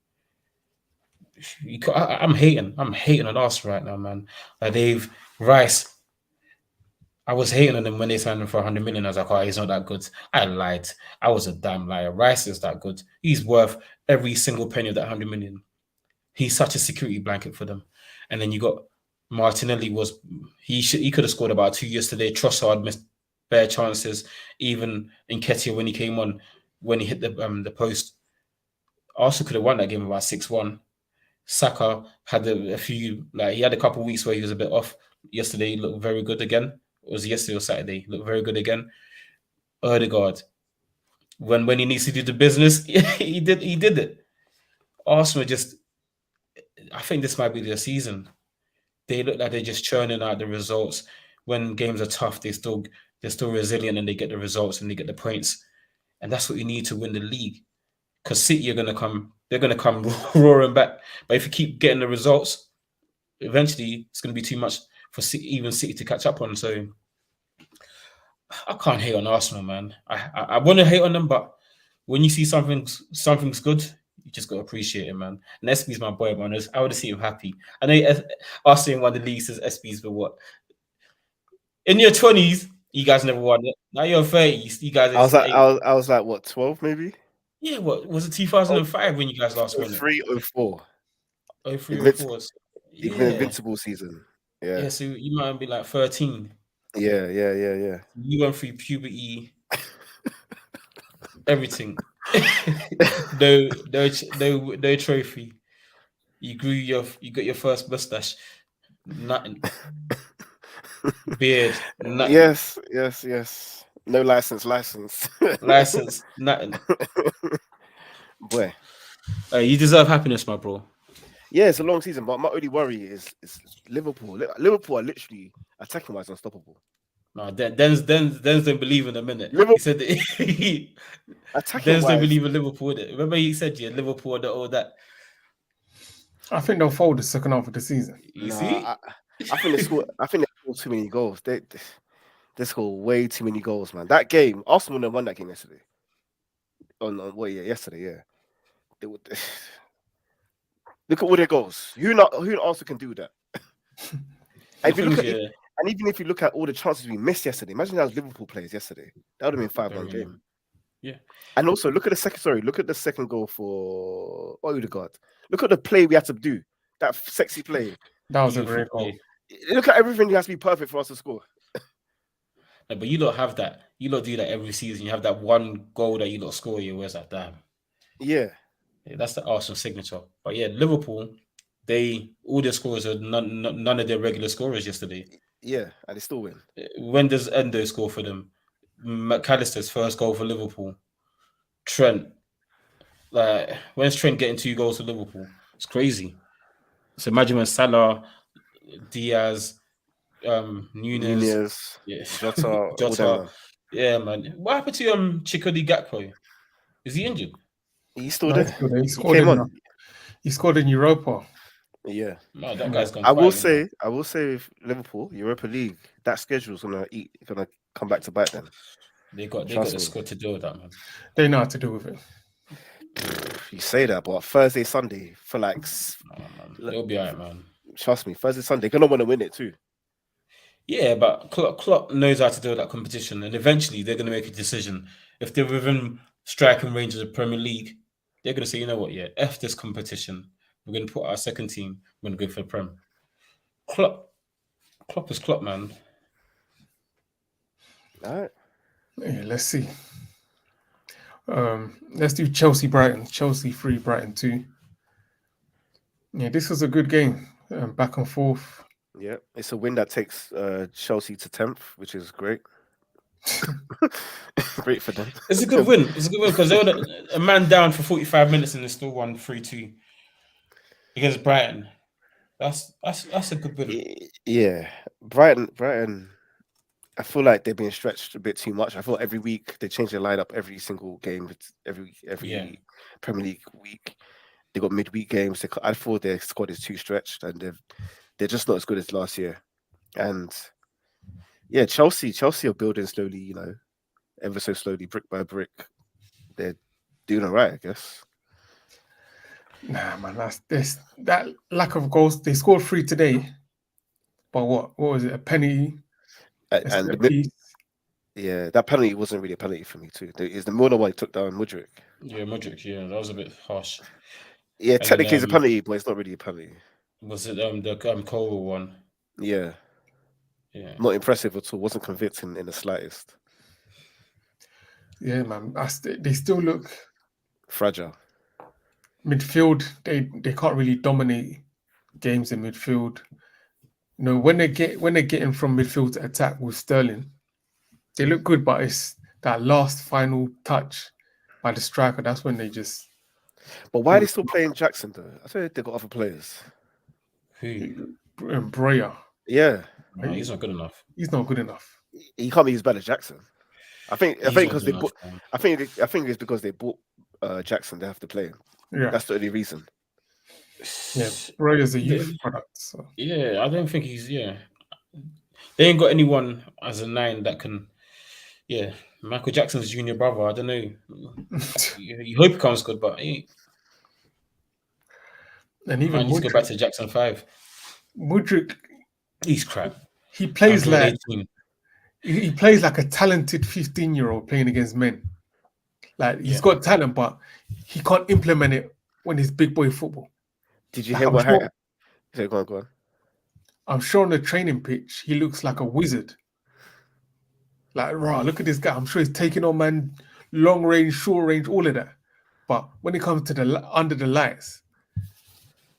I'm hating on Arsenal right now, man. Like Rice. I was hating on them when they signed him for 100 million. I was like, oh, he's not that good. I lied. I was a damn liar. Rice is that good. He's worth every single penny of that 100 million. He's such a security blanket for them. And then you got Martinelli he could have scored about 2 yesterday. Trossard missed bare chances. Even Nketiah when he came on, when he hit the post, Arsenal could have won that game about 6-1. Saka had a few, he had a couple of weeks where he was a bit off. Yesterday he looked very good again. It was yesterday or Saturday. He looked very good again. Odegaard, when he needs to do the business, he did it. Arsenal I think this might be their season. They look like they're just churning out the results. When games are tough, they're still resilient and they get the results and they get the points. And that's what you need to win the league. Because City they're gonna come roaring back. But if you keep getting the results, eventually it's going to be too much for even City to catch up on. So I can't hate on Arsenal, man. I want to hate on them, but when you see something's good, you just got to appreciate it, man. And SB's my boy, man. I would have seen him happy. I know Arsenal won the league since SB's been what? In your 20s, you guys never won it. Now you're 30s, you guys I was like what, 12 maybe? Yeah, what was it 2005 when you guys last won it? 03, 04. 03, 04. Even Yeah. invincible season. Yeah. Yeah, so you might be like 13. Yeah. You went through puberty, everything. no trophy. You got your first mustache. Nothing. Beard. Nothing. Yes. No license. License. Nothing. Boy. You deserve happiness, my bro. Yeah, it's a long season, but my only worry is Liverpool. Liverpool are literally attacking wise unstoppable. No, Denz don't believe in a minute. Liverpool, He said Denz don't believe in Liverpool. Remember he said, yeah, Liverpool and all that. I think they'll fold the second half of the season. You see? I think they scored too many goals. They scored way too many goals, man. That game, Arsenal won that game yesterday. Yesterday, yeah. They would. Look at all their goals. Who in Arsenal can do that? And even if you look at all the chances we missed yesterday, imagine that was Liverpool players yesterday. That would have been 5-1 game. Yeah. And also look at the second goal for Odegaard. Look at the play we had to do. That sexy play. That was a great goal. Look at everything that has to be perfect for us to score. No, but you don't have that. You don't do that every season. You have that one goal that you don't score. Where's that? Damn. Yeah. That's the Arsenal signature. But yeah, Liverpool, all their scorers are none of their regular scorers yesterday. Yeah, and they still win. When does Endo score for them? McAllister's first goal for Liverpool. Trent. When's Trent getting 2 goals for Liverpool? It's crazy. So imagine when Salah, Diaz, Nunez, Jota. Yeah, man. What happened to Chikodi Gakpo? Is he injured? He's still there. He scored in Europa. Yeah. No, that guy's gone. I will say with Liverpool, Europa League, that schedule's gonna come back to bite them. They got the squad to deal with that, man. They know how to deal with it. You say that, but Thursday, Sunday, for like they'll be alright, man. Trust me, Thursday, Sunday, they're gonna want to win it too. Yeah, but Klopp knows how to deal with that competition, and eventually they're gonna make a decision. If they're within striking range of the Premier League, they're gonna say, you know what, yeah, F this competition. We're gonna put our second team. We're gonna go for the Prem. Klopp is Klopp, man. All right. Yeah, let's see. Let's do Chelsea Brighton. Chelsea 3, Brighton 2. Yeah, this was a good game. Back and forth. Yeah, it's a win that takes Chelsea to 10th, which is great. Great for them. It's a good win. It's a good win because they were a man down for 45 minutes and they still won 3-2 against Brighton. That's a good win. Yeah, Brighton. I feel like they're being stretched a bit too much. I feel every week they change their lineup every single game. Every Premier League week they got midweek games. I thought their squad is too stretched and they're just not as good as last year. And yeah, Chelsea are building slowly, ever so slowly, brick by brick. They're doing all right, I guess. Nah, man, that lack of goals. They scored 3 today, but what was it? A penalty. And that penalty wasn't really a penalty for me too. It's the Milner one he took down Mudryk. Yeah, Mudryk. Yeah, that was a bit harsh. Yeah, technically it's a penalty, but it's not really a penalty. Was it the Cole one? Yeah. Yeah. Not impressive at all. Wasn't convincing in the slightest. Yeah, man. They still look fragile. Midfield, they can't really dominate games in midfield. When they're getting from midfield to attack with Sterling, they look good, but it's that last final touch by the striker. That's when they just. But why are they still playing Jackson though? I thought they got other players. Who? Breuer. Yeah. No, he's not good enough. He's not good enough. He can't be as bad as Jackson. I think because they bought. I think it's because they bought Jackson. They have to play him. Yeah, that's the only reason. Yeah, Roy is a The- youth product. So. yeah, I don't think he's. Yeah, they ain't got anyone as a 9 that can. Yeah, Michael Jackson's junior brother. I don't know. You hope he comes good, but he And even might need to go back to Jackson 5. Mudryk, He's crap. he plays Android like 18. he plays like a talented 15-year-old playing against men. Like he's Yeah. got talent, but he can't implement it when it's big boy football. Did you Like hear I'm what sure, Harry? Sorry, go on, go on. I'm sure on the training pitch he looks like a wizard. Like, raw, look at this guy. I'm sure he's taking on man, long range, short range, all of that. But when it comes to the under the lights,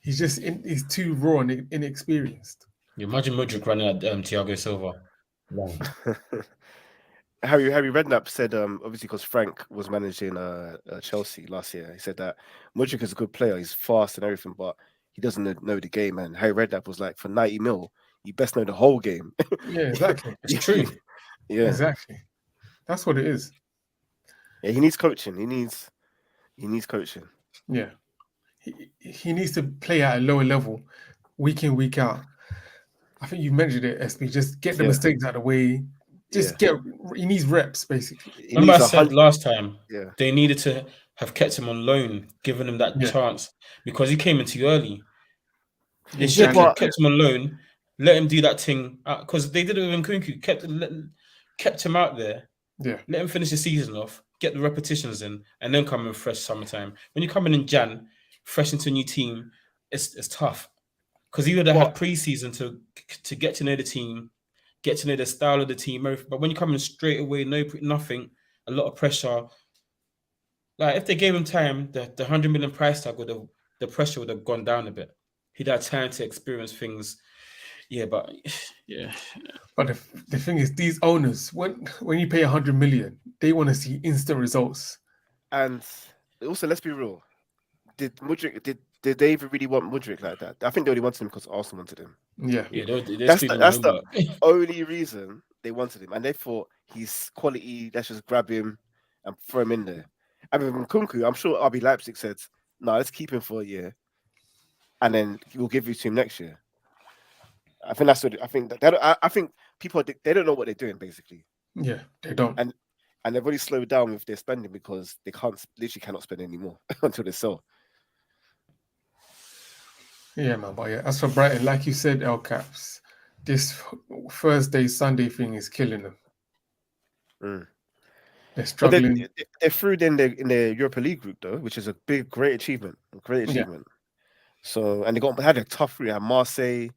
he's too raw and inexperienced. You imagine Mudryk running at Thiago Silva. Wow. Harry Redknapp said, obviously because Frank was managing Chelsea last year, he said that Mudryk is a good player, he's fast and everything, but he doesn't know the game. And Harry Redknapp was like, for 90 mil, you best know the whole game. Yeah, exactly. It's true. Yeah, Exactly. That's what it is. yeah. He needs coaching. He needs coaching. Yeah. He needs to play at a lower level, week in, week out. I think you mentioned it, SB. Just get the Yeah. mistakes out of the way. Just he needs reps, basically. He Remember I needs said last time Yeah. they needed to have kept him on loan, given him that Yeah. chance because he came in too early. They In should have January. kept him on loan, let him do that thing because they did it with Nkunku, kept him out there, Yeah. let him finish the season off, get the repetitions in, and then come in fresh summertime. When you come in Jan, fresh into a new team, it's tough because you would have had preseason to get to know the team, get to know the style of the team. But when you come in straight away, nothing, a lot of pressure. Like if they gave him time, the 100 million price tag the pressure would have gone down a bit. He'd had time to experience things. Yeah, but yeah. But the thing is, these owners, when you pay 100 million, they want to see instant results. And also, let's be real. Did they even really want Mudryk like that? I think they only wanted him because Arsenal wanted him. Yeah. That's the only reason they wanted him, and they thought he's quality. Let's just grab him and throw him in there. I mean, Nkunku, I'm sure RB Leipzig said, "No, let's keep him for a year, and then we'll give you to him next year." I think that's what I think. I think people they don't know what they're doing basically. Yeah, they don't. And they've already slowed down with their spending because they literally cannot spend anymore until they sell. Yeah, man. But yeah, as for Brighton, like you said, El Caps, this Thursday, Sunday thing is killing them. They're struggling. But they're through in the Europa League group though, which is a great achievement. Yeah. So and they had a tough route. Marseille,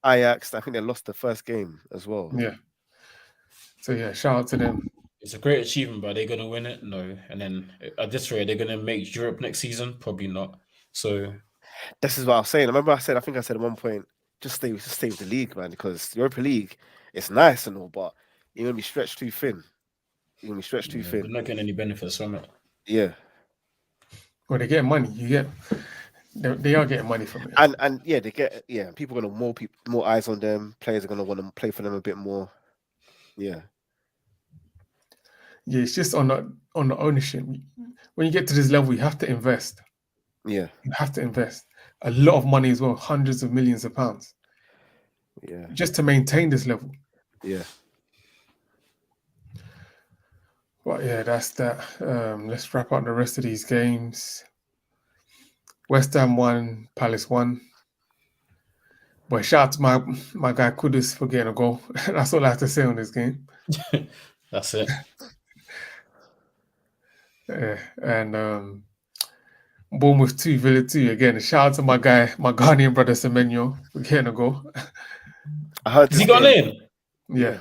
Ajax. I think they lost the first game as well. Yeah. So yeah, shout out to them. It's a great achievement, but are they going to win it? No. And then at this rate, are they going to make Europe next season? Probably not. So this is what I was saying. I remember I said at one point, just stay with the league, man, because the Europa League is nice and all, but you're gonna be stretched too thin. You're gonna be stretched too thin. They're not getting any benefits from it. Yeah. Well, they're getting money. They are getting money from it. And yeah, people are gonna more eyes on them. Players are gonna want to play for them a bit more. Yeah. Yeah, it's just on the ownership. When you get to this level, you have to invest. Yeah. You have to invest a lot of money as well, hundreds of millions of pounds. Yeah. Just to maintain this level. Yeah. But yeah, that's that. Let's wrap up the rest of these games. West Ham won, Palace won. But shout out to my guy Kudus for getting a goal. That's all I have to say on this game. That's it. And Bournemouth 2, Villa 2. Again, shout out to my guy, my Ghanaian brother Semenyo for getting a goal. I heard Has he gone in? Yeah.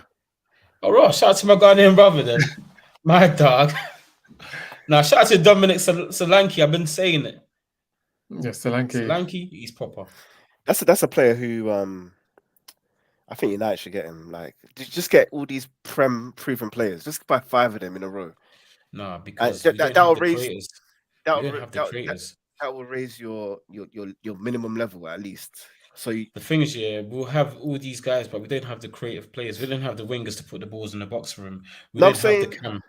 All right, shout out to my Ghanaian brother then. My dog. Now, shout out to Dominic Solanke. I've been saying it. Yeah, Solanke, he's proper. That's a player who I think United should get him. Like, just get all these proven players. Just buy 5 of them in a row. Nah, because that will raise creators. That will raise your minimum level at least. So the thing is, we'll have all these guys, but we don't have the creative players. We don't have the wingers to put the balls in the box for him. We don't have the cam.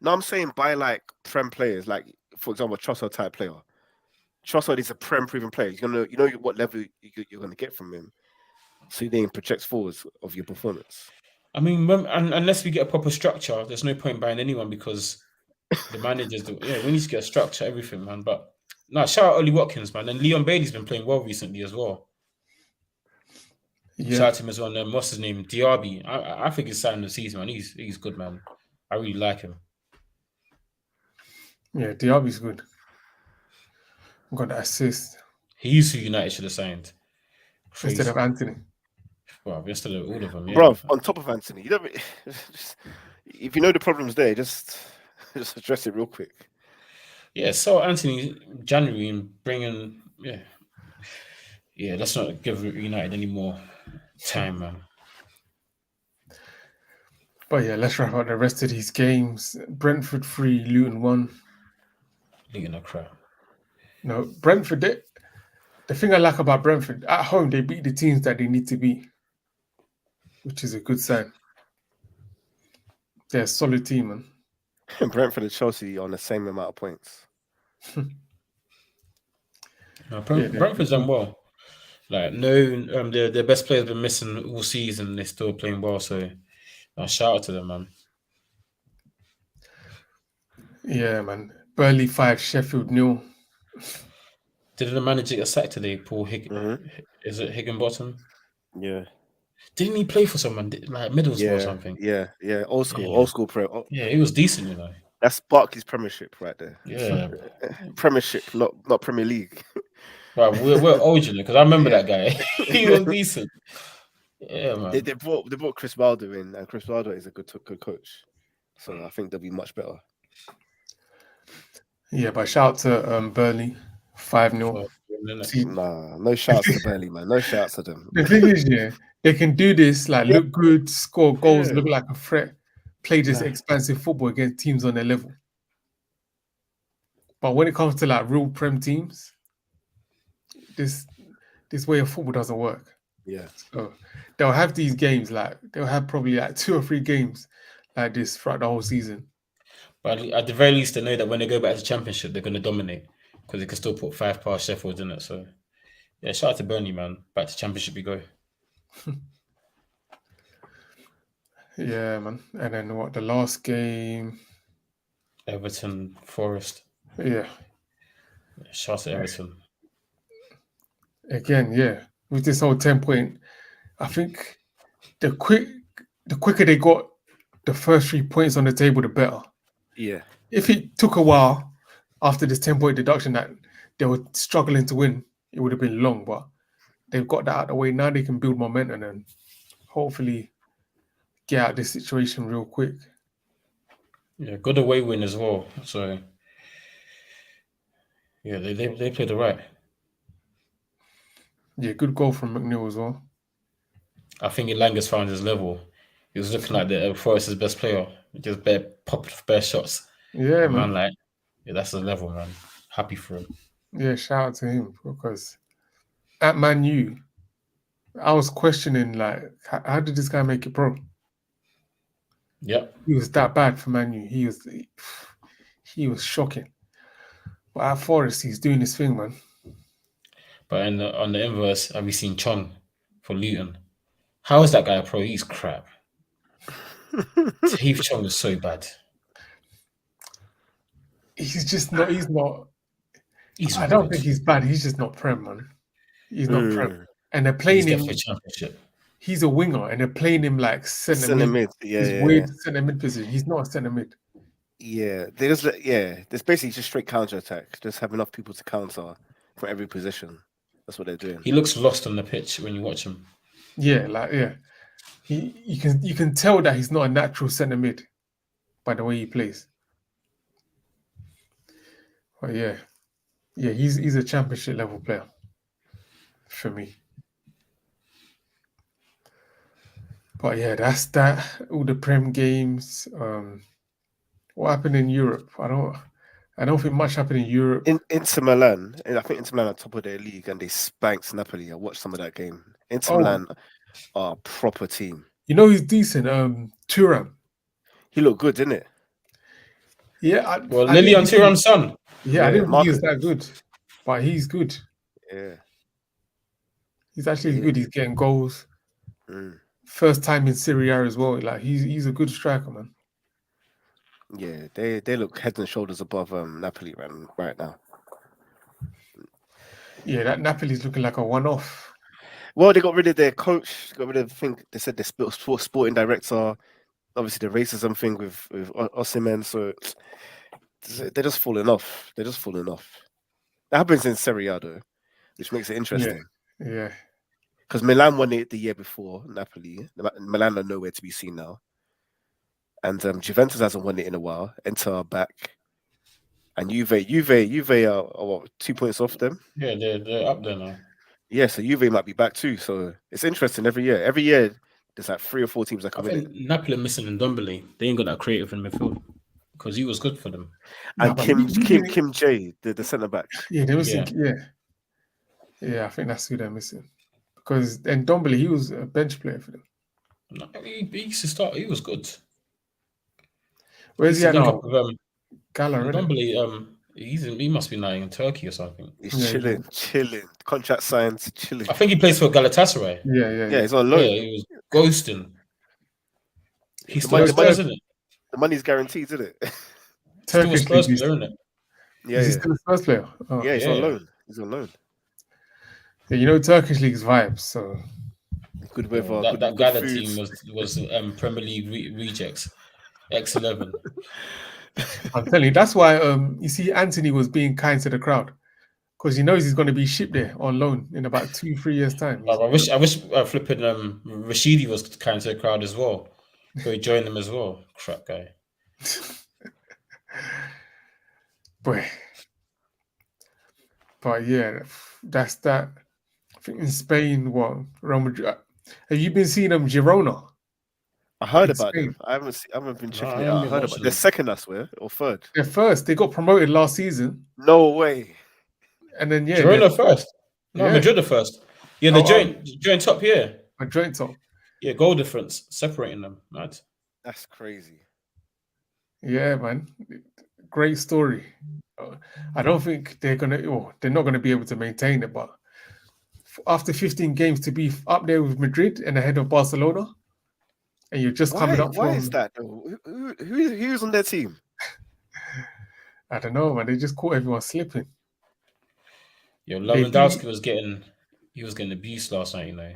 No, I'm saying buy like prem players, like for example, Trossard type player. Trossard is a prem-proven player. You know what level you're gonna get from him. So he then projects forwards of your performance. I mean, unless we get a proper structure, there's no point buying anyone because the managers. We need to get a structure, everything, man. But no, shout out Ollie Watkins, man, and Leon Bailey's been playing well recently as well. Yeah, Shout out to him as well. What's his name? Diaby. I think he's signing the season, man. He's good, man. I really like him. yeah, Diaby's good. Got the assist He's who United should have signed. Crazy. instead of Anthony. Well, instead of all of them, yeah. Bro, on top of Anthony, you don't. If you know the problems there, just address it real quick. Yeah, so Anthony January and bringing let's not give United any more time, man. But yeah, let's wrap up the rest of these games. Brentford 3, Luton 1. Luton are crap. No, Brentford, the thing I like about Brentford, at home, they beat the teams that they need to beat, which is a good sign. They're a solid team, man. Brentford and Chelsea on the same amount of points. No, Brentford's done well. Like, no, their best players been missing all season. They're still playing well, so shout out to them, man. Yeah, man. Burnley 5, Sheffield 0. Didn't the manager get sacked today, Paul Is it Higginbottom? Yeah. Didn't he play for someone like Middlesbrough or something? Yeah. Old school pro. Yeah, he was decent, you know. That's Barkley's Premiership right there. Yeah. Premiership, not Premier League. Right, we're old, you know, because I remember that guy. He was decent. Yeah, man. They brought Chris Wilder in, and Chris Wilder is a good coach. So I think they'll be much better. Yeah, but shout out to Burnley 5-0. Nah, no shouts to Burnley, man. No shouts to them. The thing is, they can do this, like look good, score goals, look like a threat, play this expansive football against teams on their level. But when it comes to like real Prem teams, this way of football doesn't work. Yeah. So they'll have these games, like they'll have probably like 2 or 3 games like this throughout the whole season. But at the very least, they know that when they go back to the Championship, they're going to dominate because they can still put 5 past Sheffield in it. So, yeah, shout out to Burnley, man. Back to Championship we go. Yeah, man. And then what? The last game? Everton, Forest. Yeah. Shout out to Everton. Again, yeah. With this whole 10-point, I think the quicker they got the first 3 points on the table, the better. Yeah. If it took a while after this 10-point deduction that they were struggling to win, it would have been long. But they've got that out of the way. Now they can build momentum and hopefully get out of this situation real quick. Yeah, good away win as well. So, yeah, they played it right. Yeah, good goal from McNeil as well. I think Elanga's found his level. He was looking like the Forest's best player. Just bare shots. Yeah, man. That's the level, man. Happy for him. Yeah, shout out to him because at Man U, I was questioning like, how did this guy make it pro? Yeah, he was that bad for Man U. He was shocking. But at Forest, he's doing his thing, man. But on the inverse, have you seen Chong for Luton? How is that guy a pro? He's crap. Heath Chong is so bad. He's just not. He's not. I Good. don't think he's bad. He's just not Prem, man. He's not Prem. And they're playing him. Championship. He's a winger, and they're playing him like centre mid. Yeah, weird centre mid position. He's not a centre mid. Yeah, there's basically just straight counter attack. Just have enough people to counter for every position. That's what they're doing. He looks lost on the pitch when you watch him. Yeah, you can tell that he's not a natural centre mid by the way he plays. But yeah, he's a championship level player for me. But yeah, that's that. All the Prem games. What happened in Europe? I don't think much happened in Europe. Inter Milan, I think Inter Milan are top of their league and they spanked Napoli. I watched some of that game. Inter Milan are a proper team. You know he's decent. Thuram. He looked good, didn't it? Yeah. Lilian Thuram's son. Yeah, I didn't think he was that good. but he's good. Yeah. He's actually Yeah. good. He's getting goals. Mm. First time in Serie A as well. Like he's a good striker, man. Yeah, they look head and shoulders above Napoli right now. Yeah, that Napoli's looking like a one-off. Well, they got rid of their coach. Got rid of. I think they said their sporting director. Obviously, the racism thing with Osimhen. So they're just falling off. They're just falling off. That happens in Serie A though, which makes it interesting. Yeah. Because Milan won it the year before Napoli. Milan are nowhere to be seen now, and Juventus hasn't won it in a while. Inter are back, and Juve are what, 2 points off them. Yeah, they're up there now. Yeah, so Juve might be back too. So it's interesting every year. Every year there's like 3 or 4 teams that I can win it. think Napoli are missing Ndombele. They ain't got that creative in midfield because he was good for them. And Nah, but Kim J, the centre back. Yeah, they're missing. Yeah. I think that's who they're missing. Because then Ndombele, he was a bench player for them. No, he used to start. He was good. Where's he at now? Gala, Ndombele, he must be now in Turkey or something. He's chilling. Contract signed, chilling. I think he plays for Galatasaray. Yeah, he's on loan. Yeah, he was ghosting. He's the still Spurs, isn't it? The money's guaranteed, isn't it? Still Spurs player, isn't it? Yeah, Is he still a Spurs player? Oh. Yeah, he's on loan. He's on loan. Yeah, you know Turkish league's vibes, so good weather. That Gala team was Premier League rejects, X11. I'm telling you, that's why you see Anthony was being kind to the crowd because he knows he's going to be shipped there on loan in about 2-3 years' time. I wish flipping Rashidi was kind to the crowd as well. So he joined them as well. Crap guy. But yeah, that's that. I think in Spain, Real Madrid. Have you been seeing Girona? I heard about them. I haven't been checking it out. I heard about. They're second, I swear, or third. They're first. They got promoted last season. No way. And then Girona first. No, Madrid are first. Yeah, they joint top here. A joint top. Yeah, goal difference separating them. Right. That's crazy. Yeah, man. Great story. I don't think they're not gonna be able to maintain it, but after 15 games to be up there with Madrid and ahead of Barcelona, and you're just coming up. Why is that though? Who's on their team? I don't know, man. They just caught everyone slipping. Yo, Lewandowski was getting abused last night, you know.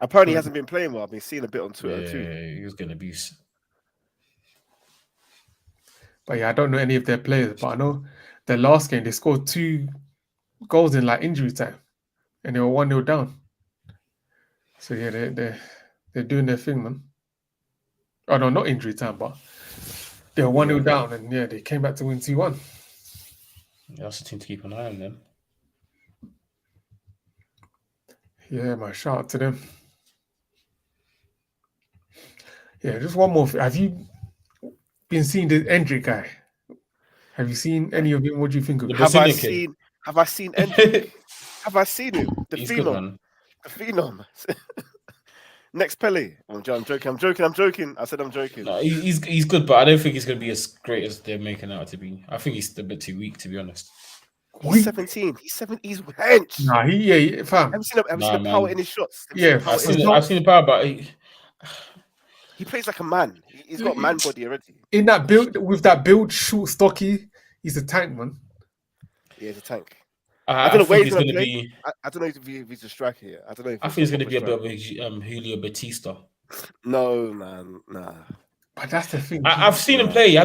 Apparently, he hasn't been playing well. I've been seeing a bit on Twitter too. Yeah, he was getting abused. But yeah, I don't know any of their players, but I know their last game they scored 2 goals in like injury time, and they were 1-0 down. So yeah, they're doing their thing, man. Oh no, not injury time, but they were 1-0 down, and yeah, they came back to win 2-1. Yeah, that's a team to keep an eye on them. Yeah, man, shout out to them. Yeah, just one more thing. Have you been seeing the Endrick guy? Have you seen any of him? What do you think of him? Have I seen Endrick? Have I seen him? The He's phenom. The phenom. Next Pele. I'm joking. I said I'm joking. No, he's good, but I don't think he's going to be as great as they're making out to be. I think he's a bit too weak, to be honest. He's 17. He's hench. Nah, fam. Have you seen the power in his shots? I've seen the power, but he plays like a man. He's got man body already. In that build, with that build, short, stocky, he's a tank, man. Yeah, he's a tank. I don't know where he's going to be. I don't know if he's a striker here. I don't know. I think he's going to be a bit of a Julio Batista. No, man, nah. But that's the thing. I've seen him play.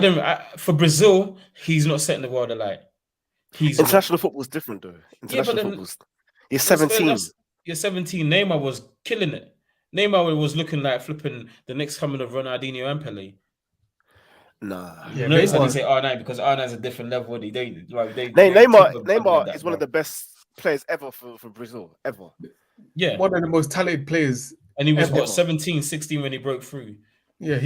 For Brazil, he's not setting the world alight. International football's different, though. Football's. You're 17. You're 17. Neymar was killing it. Neymar was looking like flipping the next coming of Ronaldinho and Pele. Nah. Yeah, notice how they say R9 because R9 is a different level. Neymar is one of the best players ever for Brazil, ever. Yeah. One of the most talented players. And he was 17, 16 when he broke through. Yeah,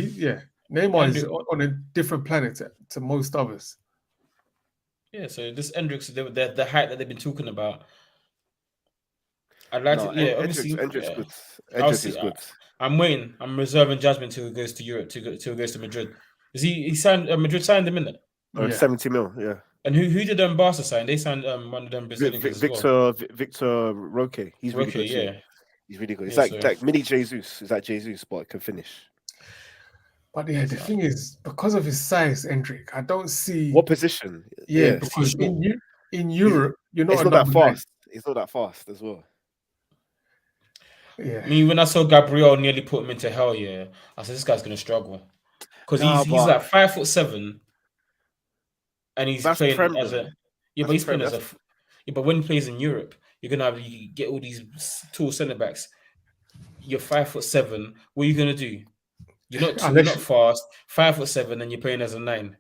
Neymar is on a different planet to most others. Yeah, so this Endrick's the height that they've been talking about. Endrick's good. Endrick is good. I'm waiting. I'm reserving judgment till he goes to Europe, till he goes to Madrid. Is he signed? Madrid signed him, isn't it? 70 mil, yeah. And who did Barca sign? They signed one of them Brazilian kids as well. Victor Roque. He's really Roque, good too. yeah. He's really good. It's Yeah, like mini Jesus. It's like Jesus, but can finish. But yeah, the thing is, because of his size, Endrick, I don't see. What position? Yeah, Yes, he's because short. in Europe, you're not It's a not that number 9. fast. It's not that fast as well. Yeah, Me, when I saw Gabriel nearly put him into hell, yeah, I said this guy's gonna struggle because he's but like 5'7", and he's that's playing Prem as though. a yeah, but That's he's playing Prem. as a yeah. But when he plays in Europe, you get all these tall centre backs. You're 5'7". What are you gonna do? You're unless not fast. 5'7", and you're playing as a 9.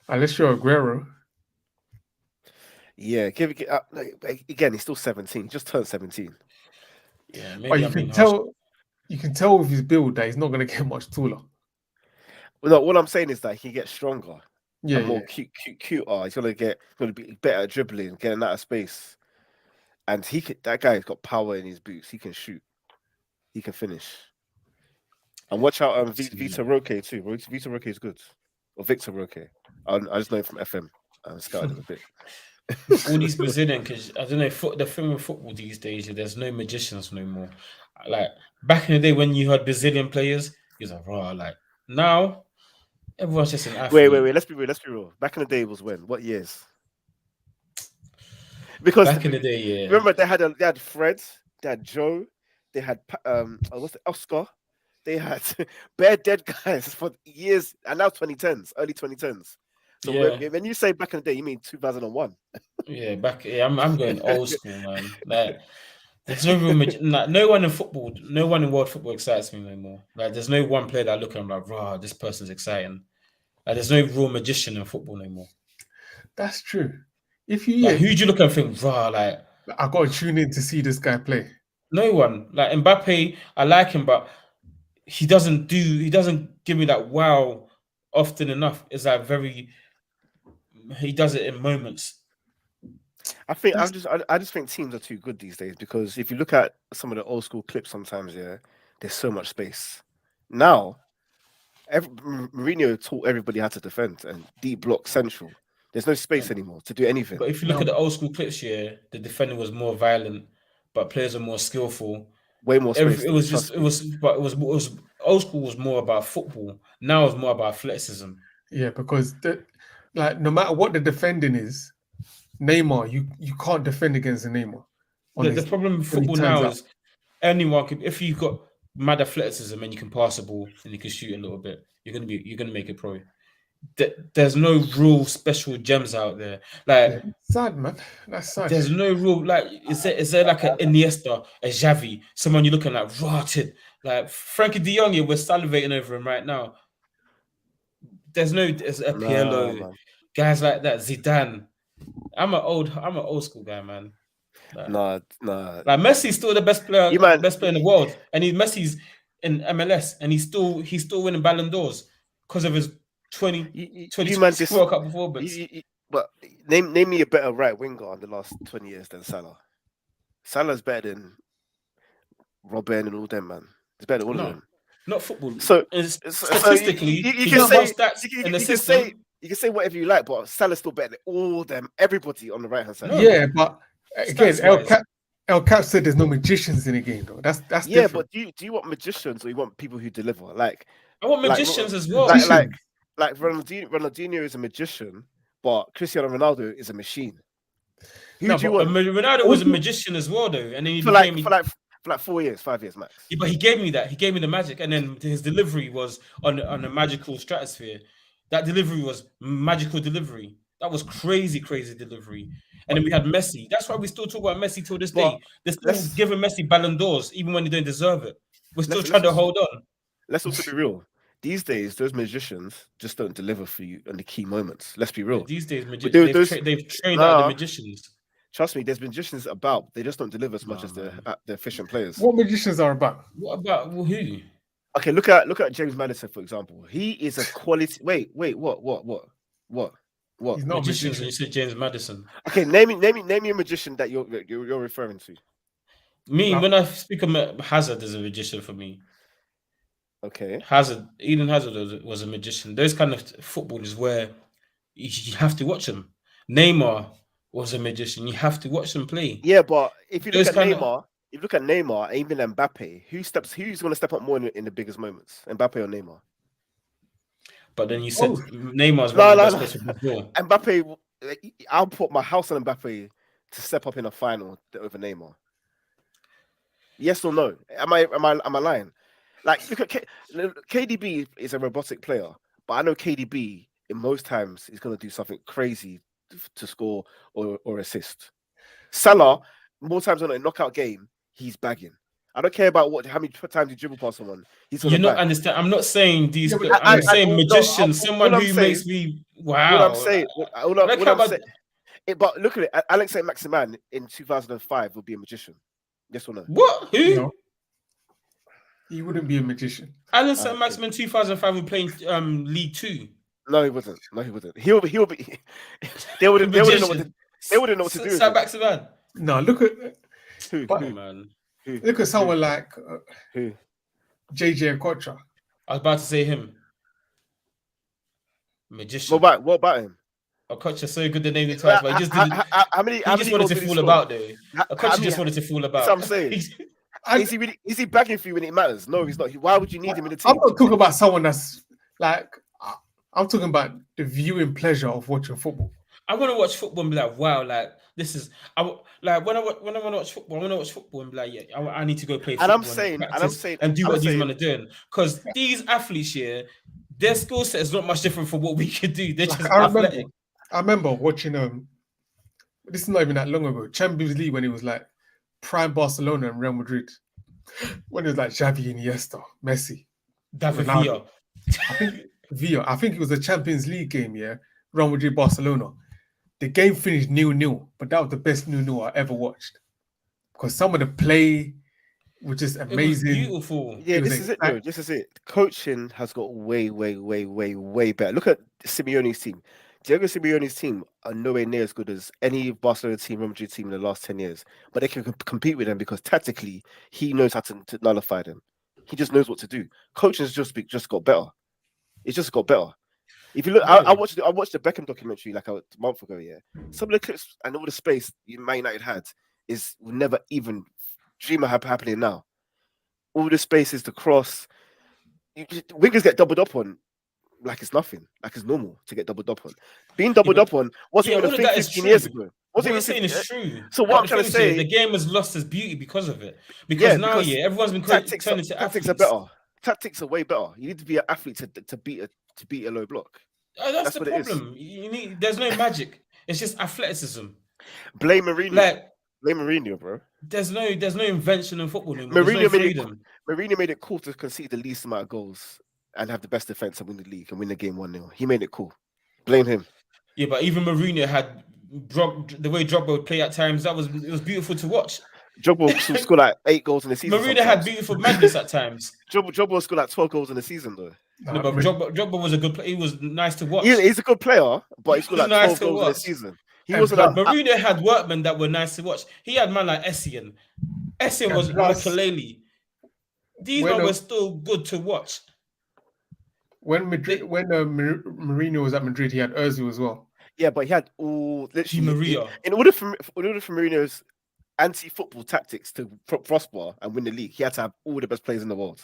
unless you're Aguero. Yeah, again. He's still 17. He just turned 17. Yeah, But maybe I'm being harsh. you can tell with his build that he's not going to get much taller. Well, no, what I'm saying is that he gets stronger Yeah, and more cuter. He's gonna be better at dribbling, getting out of space. And that guy's got power in his boots. He can shoot. He can finish. And watch out, Vita Roque too. Vita Roque is good. Or Victor Roque. I just know him from FM. I scouted him a bit. All these Brazilian, because I don't know, the thing with football these days, there's no magicians no more. Like back in the day when you had Brazilian players, you're like, raw. Like now, everyone's just an athlete. Wait. Let's be real. Back in the day was when? What years? Because back in the day, yeah. Remember they had Fred, they had Joe, they had Oscar, they had bare dead guys for years, and now 2010s, early 2010s. So when you say back in the day, you mean 2001? Yeah, I'm going old school, man. Like there's no real like, no one in world football excites me no more. Like there's no one player that I look at and I'm like, raw, this person's exciting. Like there's no real magician in football no more. That's true. If you like, who do you look at and think, raw, like I got to tune in to see this guy play? No one. Like Mbappe, I like him, but he doesn't give me that wow often enough. It's like he does it in moments. I just think teams are too good these days, because if you look at some of the old school clips sometimes, yeah, there's so much space. Now, Mourinho taught everybody how to defend and deep block central. There's no space anymore to do anything. But if you look at the old school clips here, the defending was more violent, but players are more skillful. Way more space. But old school was more about football. Now it's more about athleticism. Yeah, because no matter what the defending is, Neymar, you can't defend against Neymar. The problem with football now is anyone can, if you've got mad athleticism and you can pass the ball and you can shoot a little bit, you're gonna make it pro. There's no real special gems out there. Like sad, man. That's sad. There's no real is there like an Iniesta, a Xavi, someone you're looking at rotted, like Frankie De Jong? We're salivating over him right now. There's a Pirlo, guys like that, Zidane. I'm an old school guy, man. Nah. Like Messi's still the best player in the world, and Messi's in MLS, and he's still winning Ballon d'Ors because of his 2020 World Cup performance. But name me a better right winger in the last 20 years than Salah. Salah's better than Robben and all them, man. He's better than all of them. Not football. So statistically, you can say whatever you like, but Salah's still better than all them, everybody on the right hand side. No. Yeah, but again, El Cap said there's no magicians in the game, though. That's yeah. different. But do you want magicians or you want people who deliver? Like I want magicians as well. Like Ronaldinho is a magician, but Cristiano Ronaldo is a machine. Who do you want? Ronaldo was a magician as well, though, and then he became for like 4 years, 5 years max. Yeah, but he gave me that. He gave me the magic, and then his delivery was on a magical stratosphere. That delivery was magical delivery. That was crazy delivery. And then we had Messi. That's why we still talk about Messi till this day. They're still giving Messi Ballon d'Ors even when they don't deserve it. We're still trying to hold on. Let's also be real. These days, those magicians just don't deliver for you in the key moments. Let's be real. Yeah, these days, they've trained out the magicians. Trust me, there's magicians about. They just don't deliver as much as the efficient players. What magicians are about? What about who? Okay, look at James Madison, for example. He is a quality. Wait, what? He's not magicians. You said James Madison. Okay, name me a magician that you're referring to. Me, when I speak of Hazard as a magician for me. Okay. Eden Hazard was a magician. Those kind of footballers where you have to watch them. Neymar was a magician. You have to watch them play. Yeah, but if you look Those at kind of- Neymar, if you look at Neymar, and even Mbappe, who's going to step up more in the biggest moments? Mbappe or Neymar? But then you said Oh. Neymar's one of the best players for Brazil. Mbappe, I'll put my house on Mbappe to step up in a final over Neymar. Yes or no? Am I lying? Like, look at KDB is a robotic player, but I know KDB in most times is going to do something crazy to score or assist. Salah, more times on a knockout game, he's bagging. I don't care about how many times you dribble past someone. He's going You to not bag. understand. I'm not saying these. Yeah, but I'm saying magician. No, someone what I'm who saying- makes me wow. What I'm saying, Look how about but look at it. Alex Maximan in 2005 would be a magician. Yes or no? what? Who? No. He wouldn't be a magician. Alan St. Maximin 2005 was playing League Two. No, he wasn't. He'll be. They wouldn't know what to do. St. Maximin. No, look at Who? But- Who? Man. Who? look at someone like Who? JJ Okocha. I was about to say him. Magician. What about him? Okocha so good the name the twice, but he just didn't. How many? He How just many wanted goals to did he fool score? about though. How Okocha many- just wanted to fool about. That's what I'm saying. Is he bagging for you when it matters? No, he's not. Why would you need him in the team? I'm not talking about someone that's like. I'm talking about the viewing pleasure of watching football. I want to watch football and be like, wow, like this is. Like when I want to watch football, I want to watch football and be like, yeah, I need to go play And football I'm saying, practice and do what these men are doing. Because these athletes here, their skill set is not much different from what we could do. They're just athletic. I remember watching this is not even that long ago, Champions League, when it was like prime Barcelona and Real Madrid. When it was like Xavi, Iniesta, Messi, David Ronaldo. Villa. I think it was a Champions League game, yeah. Real Madrid, Barcelona. The game finished 0-0, but that was the best 0-0 I ever watched. Because some of the play was just amazing. It was beautiful. Yeah, this is it, though. This is it. Coaching has got way better. Look at Simeone's team. Diego Simeone's team are nowhere near as good as any Barcelona team, Real Madrid team in the last 10 years. But they can compete with them because tactically, he knows how to nullify them. He just knows what to do. Coaching's just got better. It's just got better. If you look, I watched the Beckham documentary like a month ago. Yeah, some of the clips and all the space Man United had will never even dream of happening now. All the spaces to cross, wingers get doubled up on like it's nothing, like it's normal to get doubled up on. Being doubled up on wasn't even a thing 15 years ago. What you're saying is true. So what I'm trying to say, the game has lost its beauty because of it. Because now, everyone's been tactics turning to tactics athletes. are better. Tactics are way better. You need to be an athlete to beat a low block. That's the problem. There's no magic. It's just athleticism. Blame Mourinho. Blame Mourinho, bro. There's no invention in football anymore. Mourinho made it cool to concede the least amount of goals and have the best defense and win the league and win the game 1-0. He made it cool. Blame him. Yeah, but even Mourinho had the way Drogba would play at times. It was beautiful to watch. Drogba scored like 8 goals in the season. Mourinho had beautiful madness at times. Drogba scored like 12 goals in the season, though. No, but Drogba was a good player. He was nice to watch. He's a good player, but he scored like 12 goals in the season. He wasn't. Mourinho had workmen that were nice to watch. He had man like Essien. Essien was Makelele. These men were still good to watch. When Mourinho was at Madrid, he had Özil as well. Yeah, but he had all literally Maria. In order for Mourinho's anti-football tactics to prosper and win the league, he had to have all the best players in the world.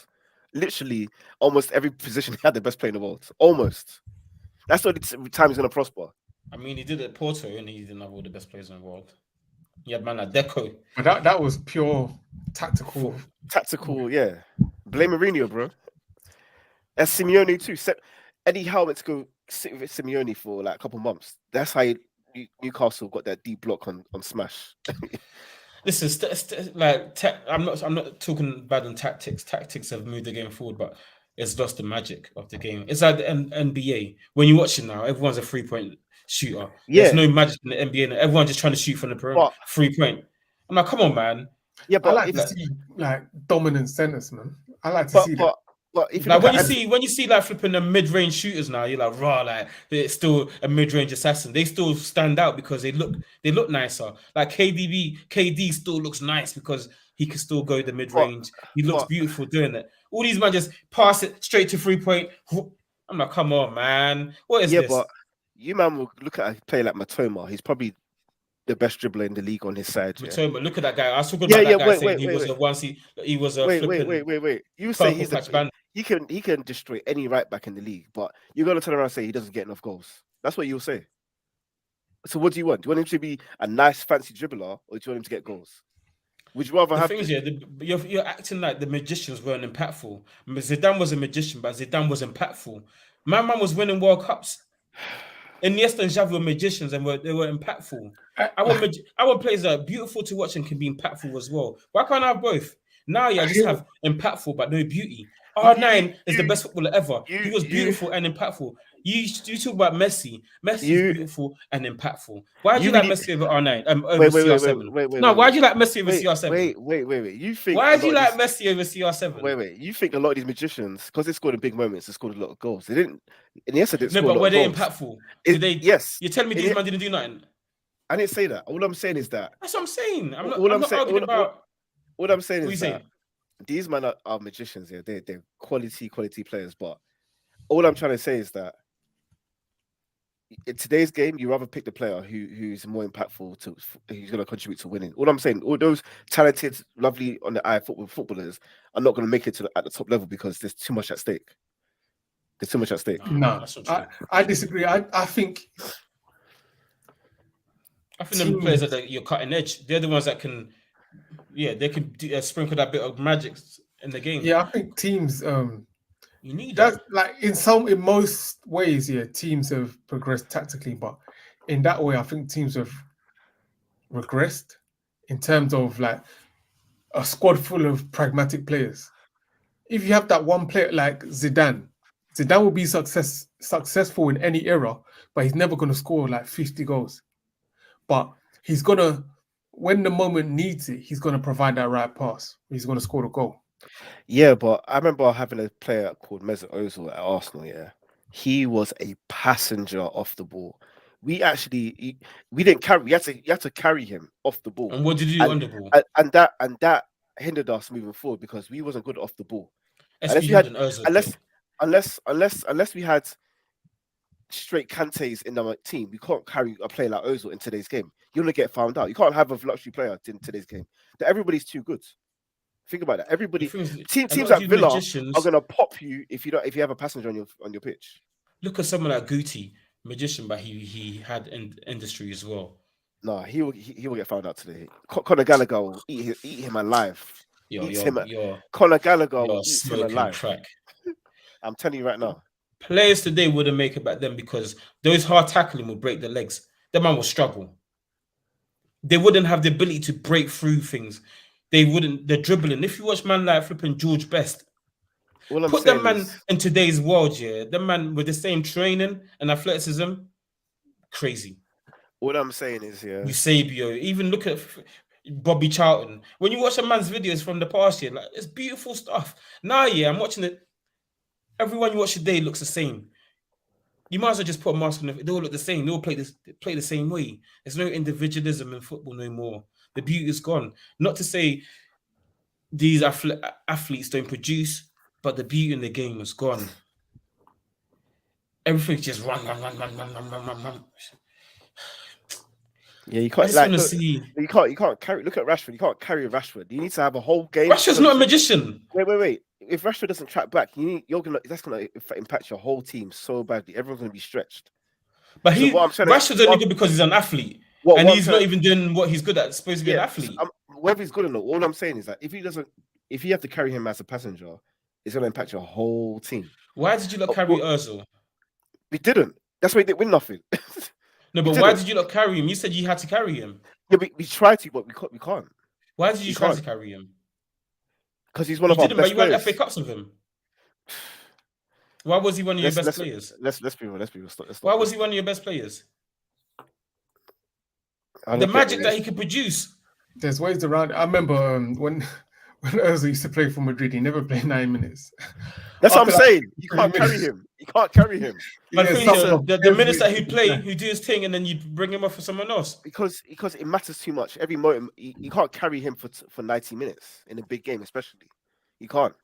Literally, almost every position he had the best player in the world. Almost. That's the only time he's going to prosper. I mean, he did it at Porto, and he didn't have all the best players in the world. He had man like Deco. But that was pure tactical. Tactical, yeah. Blame Mourinho, bro. And Simeone too. Eddie Howe to go sit with Simeone for like a couple months. That's how Newcastle got that deep block on Smash. This is like I'm not talking bad on tactics. Tactics have moved the game forward, but it's lost the magic of the game. It's like the NBA. When you watch it now, everyone's a 3-point shooter. Yeah. There's no magic in the NBA now. Everyone's just trying to shoot from the perimeter. 3-point. I'm like, come on, man. Yeah, but I like to see like dominant centers, man. I like to see that. But if like when you see like flipping the mid-range shooters now, you're like, raw, like it's still a mid-range assassin. They still stand out because they look nicer. Like KD still looks nice because he can still go the mid-range. He looks beautiful doing it. All these men just pass it straight to 3-point. I'm like, come on, man. What is this? you man will look at a player like Matoma. He's probably the best dribbler in the league on his side. Yeah. Matoma, look at that guy. I was talking Yeah, about yeah. that guy saying he was a flipping Wait. You say purple he's patch the band. he can destroy any right back in the league, but you're gonna turn around and say he doesn't get enough goals. That's what you'll say. So what do you want? Do you want him to be a nice fancy dribbler, or do you want him to get goals? Would you rather The have? thing is, you're acting like the magicians weren't impactful. Zidane was a magician, but Zidane was impactful. My man was winning World Cups. Iniesta and Xavi were magicians and they were impactful. Our players are beautiful to watch and can be impactful as well. Why can't I have both? Now, I just have impactful but no beauty. R9 is the best footballer ever. He was beautiful and impactful. You talk about Messi. Messi is beautiful and impactful. Why do you like Messi over R9? Over CR7? No, why do you like Messi over CR7? Wait. You think? Why do you like Messi over CR7? Wait. You think a lot of these magicians, because they scored in big moments, they scored a lot of goals. They didn't. Iniesta didn't score a lot of goals. No, but were they impactful? Did they? Yes. You're telling me these man didn't do nothing? I didn't say that. All I'm saying is that. That's what I'm saying. I'm not arguing about. What I'm saying is that these men are magicians. Yeah, they're quality players. But all I'm trying to say is that in today's game, you rather pick the player who's more impactful who's going to contribute to winning. All I'm saying, all those talented, lovely on the eye footballers are not going to make it at the top level because there's too much at stake. There's too much at stake. No, I disagree. I think the players that you're cutting edge. They're the ones that can, they can sprinkle that bit of magic in the game. Yeah, I think teams. You need that. Like in most ways, teams have progressed tactically, but in that way, I think teams have regressed in terms of like a squad full of pragmatic players. If you have that one player like Zidane will be successful in any era, but he's never going to score like 50 goals. But he's gonna, when the moment needs it, he's gonna provide that right pass. He's gonna score the goal. Yeah, but I remember having a player called Mesut Ozil at Arsenal. Yeah, he was a passenger off the ball. We didn't carry. You had to carry him off the ball. And what did you do on the ball? And that hindered us moving forward because we wasn't good off the ball. Unless we had straight Kantes in our team, we can't carry a player like Ozil in today's game. You're gonna get found out. You can't have a luxury player in today's game. Everybody's too good. Think about that. Teams like Villa are gonna pop you if you have a passenger on your pitch. Look at someone like Guti, magician, but he had industry as well. No, he will get found out today. Conor Gallagher will eat him alive. Conor Gallagher will eat him alive. Crack. I'm telling you right now. Players today wouldn't make it back then because those hard tackling will break their legs. The man will struggle. They wouldn't have the ability to break through things. They're dribbling. If you watch man like flipping George Best, put that man in today's world, the man with the same training and athleticism, crazy. What I'm saying is, Eusebio, even look at Bobby Charlton. When you watch a man's videos from the past year, like it's beautiful stuff. Now, I'm watching it. Everyone you watch today looks the same. You might as well just put a mask on. They all look the same. They all play the same way. There's no individualism in football no more. The beauty is gone. Not to say these athletes don't produce, but the beauty in the game is gone. Everything's just run. Yeah, you can't. You can't carry. Look at Rashford. You can't carry Rashford. You need to have a whole game. Rashford's not a magician. Wait. If Rashford doesn't track back, that's gonna impact your whole team so badly. Everyone's gonna be stretched. But Rashford's only good because he's an athlete, and he's not even doing what he's good at. Supposed to be an athlete. Whether he's good or not, all I'm saying is that if you have to carry him as a passenger, it's gonna impact your whole team. Why did you not carry Ozil? We didn't. That's why we didn't win nothing. No, but why did you not carry him? You said you had to carry him. Yeah, we tried to, but we can't. Why did you try to carry him? Because he's one of our best players. But you won FA Cups with him. Why was he one of your best players? Let's be real. Why was he one of your best players? The magic that he could produce. There's ways around it. I remember when Ozil used to play for Madrid, he never played 9 minutes. That's what I'm saying. You can't carry him. You can't carry him. But the minutes that he'd play, he'd do his thing, and then you'd bring him off for someone else. Because it matters too much. Every moment, you can't carry him for 90 minutes in a big game, especially. You can't.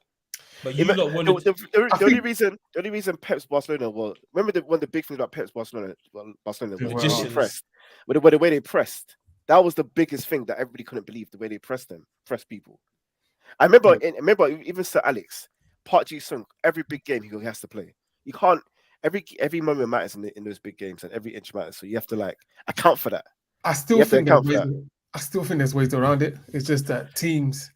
But you lot wanted. The only reason Pep's Barcelona one of the big things about Pep's Barcelona was the way they Magicians. pressed. But the way they pressed, that was the biggest thing that everybody couldn't believe, the way they pressed people. I remember even Sir Alex, Park Ji-sung, every big game he has to play. You can't every moment matters in those big games, and every inch matters. So you have to like account for that. I still think there's ways around it. It's just that teams,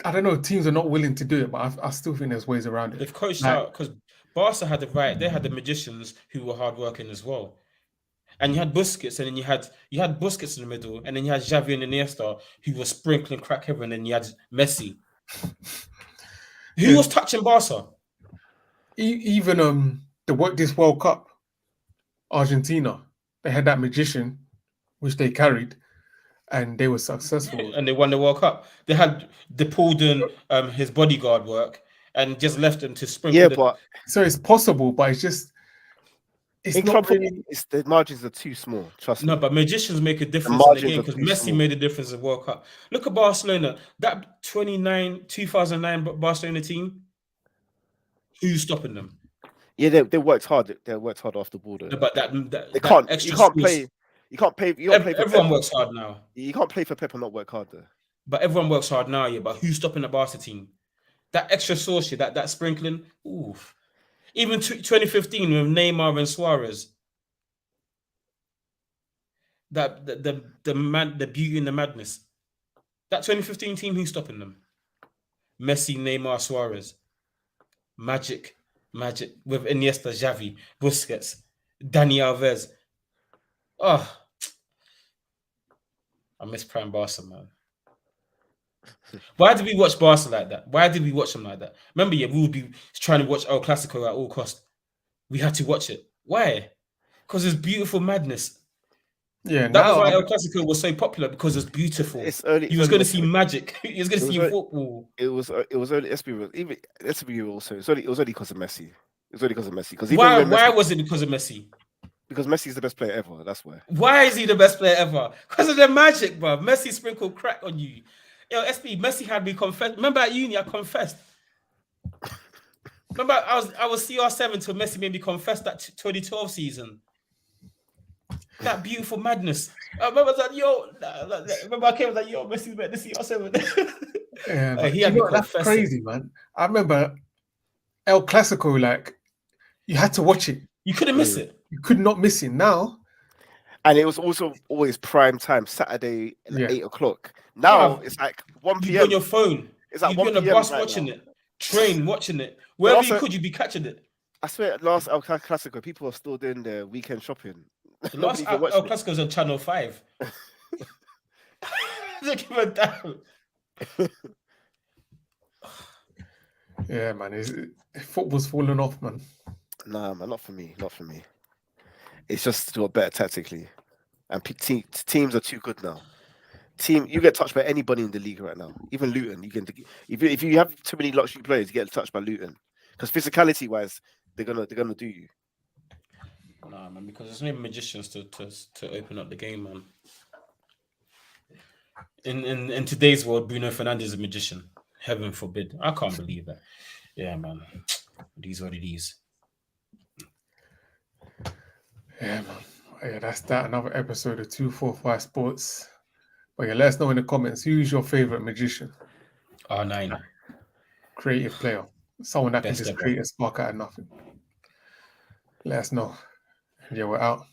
I don't know, teams are not willing to do it, but I still think there's ways around it. They've coached out because Barca had they had the magicians who were hardworking as well. And you had Busquets, and then you had Busquets in the middle, and then you had Xavi and Iniesta who were sprinkling crack heaven, and then you had Messi. Who was touching Barca? Even this World Cup, Argentina, they had that magician, which they carried, and they were successful. And they won the World Cup. They had DePaul his bodyguard work and just left him to sprinkle. So it's possible, but it's just the margins are too small. Trust me. No, but magicians make a difference in the game because Messi made a difference in the World Cup. Look at Barcelona, that 2009 Barcelona team. Who's stopping them? Yeah, they worked hard. They worked hard off the border. No, but you can't play. Everyone works hard now. You can't play for Pep and not work hard though. But everyone works hard now, yeah. But who's stopping the Barca team? That extra sauce, that sprinkling. Oof. Even 2015 with Neymar and Suarez. The beauty and the madness. That 2015 team, who's stopping them? Messi, Neymar, Suarez. Magic with Iniesta, Xavi, Busquets, Dani Alves. Oh, I miss prime Barca, man. Why did we watch Barca like that? Why did we watch them like that? Remember, we would be trying to watch El Clasico at all costs. We had to watch it. Why? Because it's beautiful madness. Yeah, that was why El Clasico was so popular, because it's beautiful. He was going to see magic. He was going to see football. It was only let's be real. Also, it was only because of Messi. It was only because of Messi. Because why was it because of Messi? Because Messi is the best player ever. That's why. Why is he the best player ever? Because of the magic, bro. Messi sprinkled crack on you. Yo, SB, Messi had me confessed. Remember at uni, I confessed. Remember, I was CR7 till Messi made me confess that 2012 season. That beautiful madness. I remember that, remember I came like, Messi's better than CR7. Yeah, he had me that's crazy, man. I remember El Clasico, like, you had to watch it. You couldn't miss it. You could not miss it now. And it was also always prime time, Saturday at 8 o'clock. Now it's like 1 p.m. You're on your phone. It's like you'd 1 be on p.m. the bus right watching now. it, train watching it. Wherever you could, you'd be catching it. I swear, last El Clasico, people are still doing their weekend shopping. The last El Clasico was on Channel 5. Don't give a damn. Yeah, man. Football's falling off, man. Nah, man, not for me. Not for me. It's just got better tactically. And teams are too good now. You get touched by anybody in the league right now. Even Luton, if you have too many luxury players, you get touched by Luton. Because physicality wise, they're gonna do you. Nah, man, because there's no magicians to open up the game, man. In today's world, Bruno Fernandes is a magician. Heaven forbid. I can't believe that. Yeah, man. These are these. Yeah, man. Yeah, that's that. Another episode of 245 Sports. But yeah, let us know in the comments, who's your favorite magician? R9. Creative player. Someone that Best can just ever. create a spark out of nothing. Let us know. Yeah, we're out.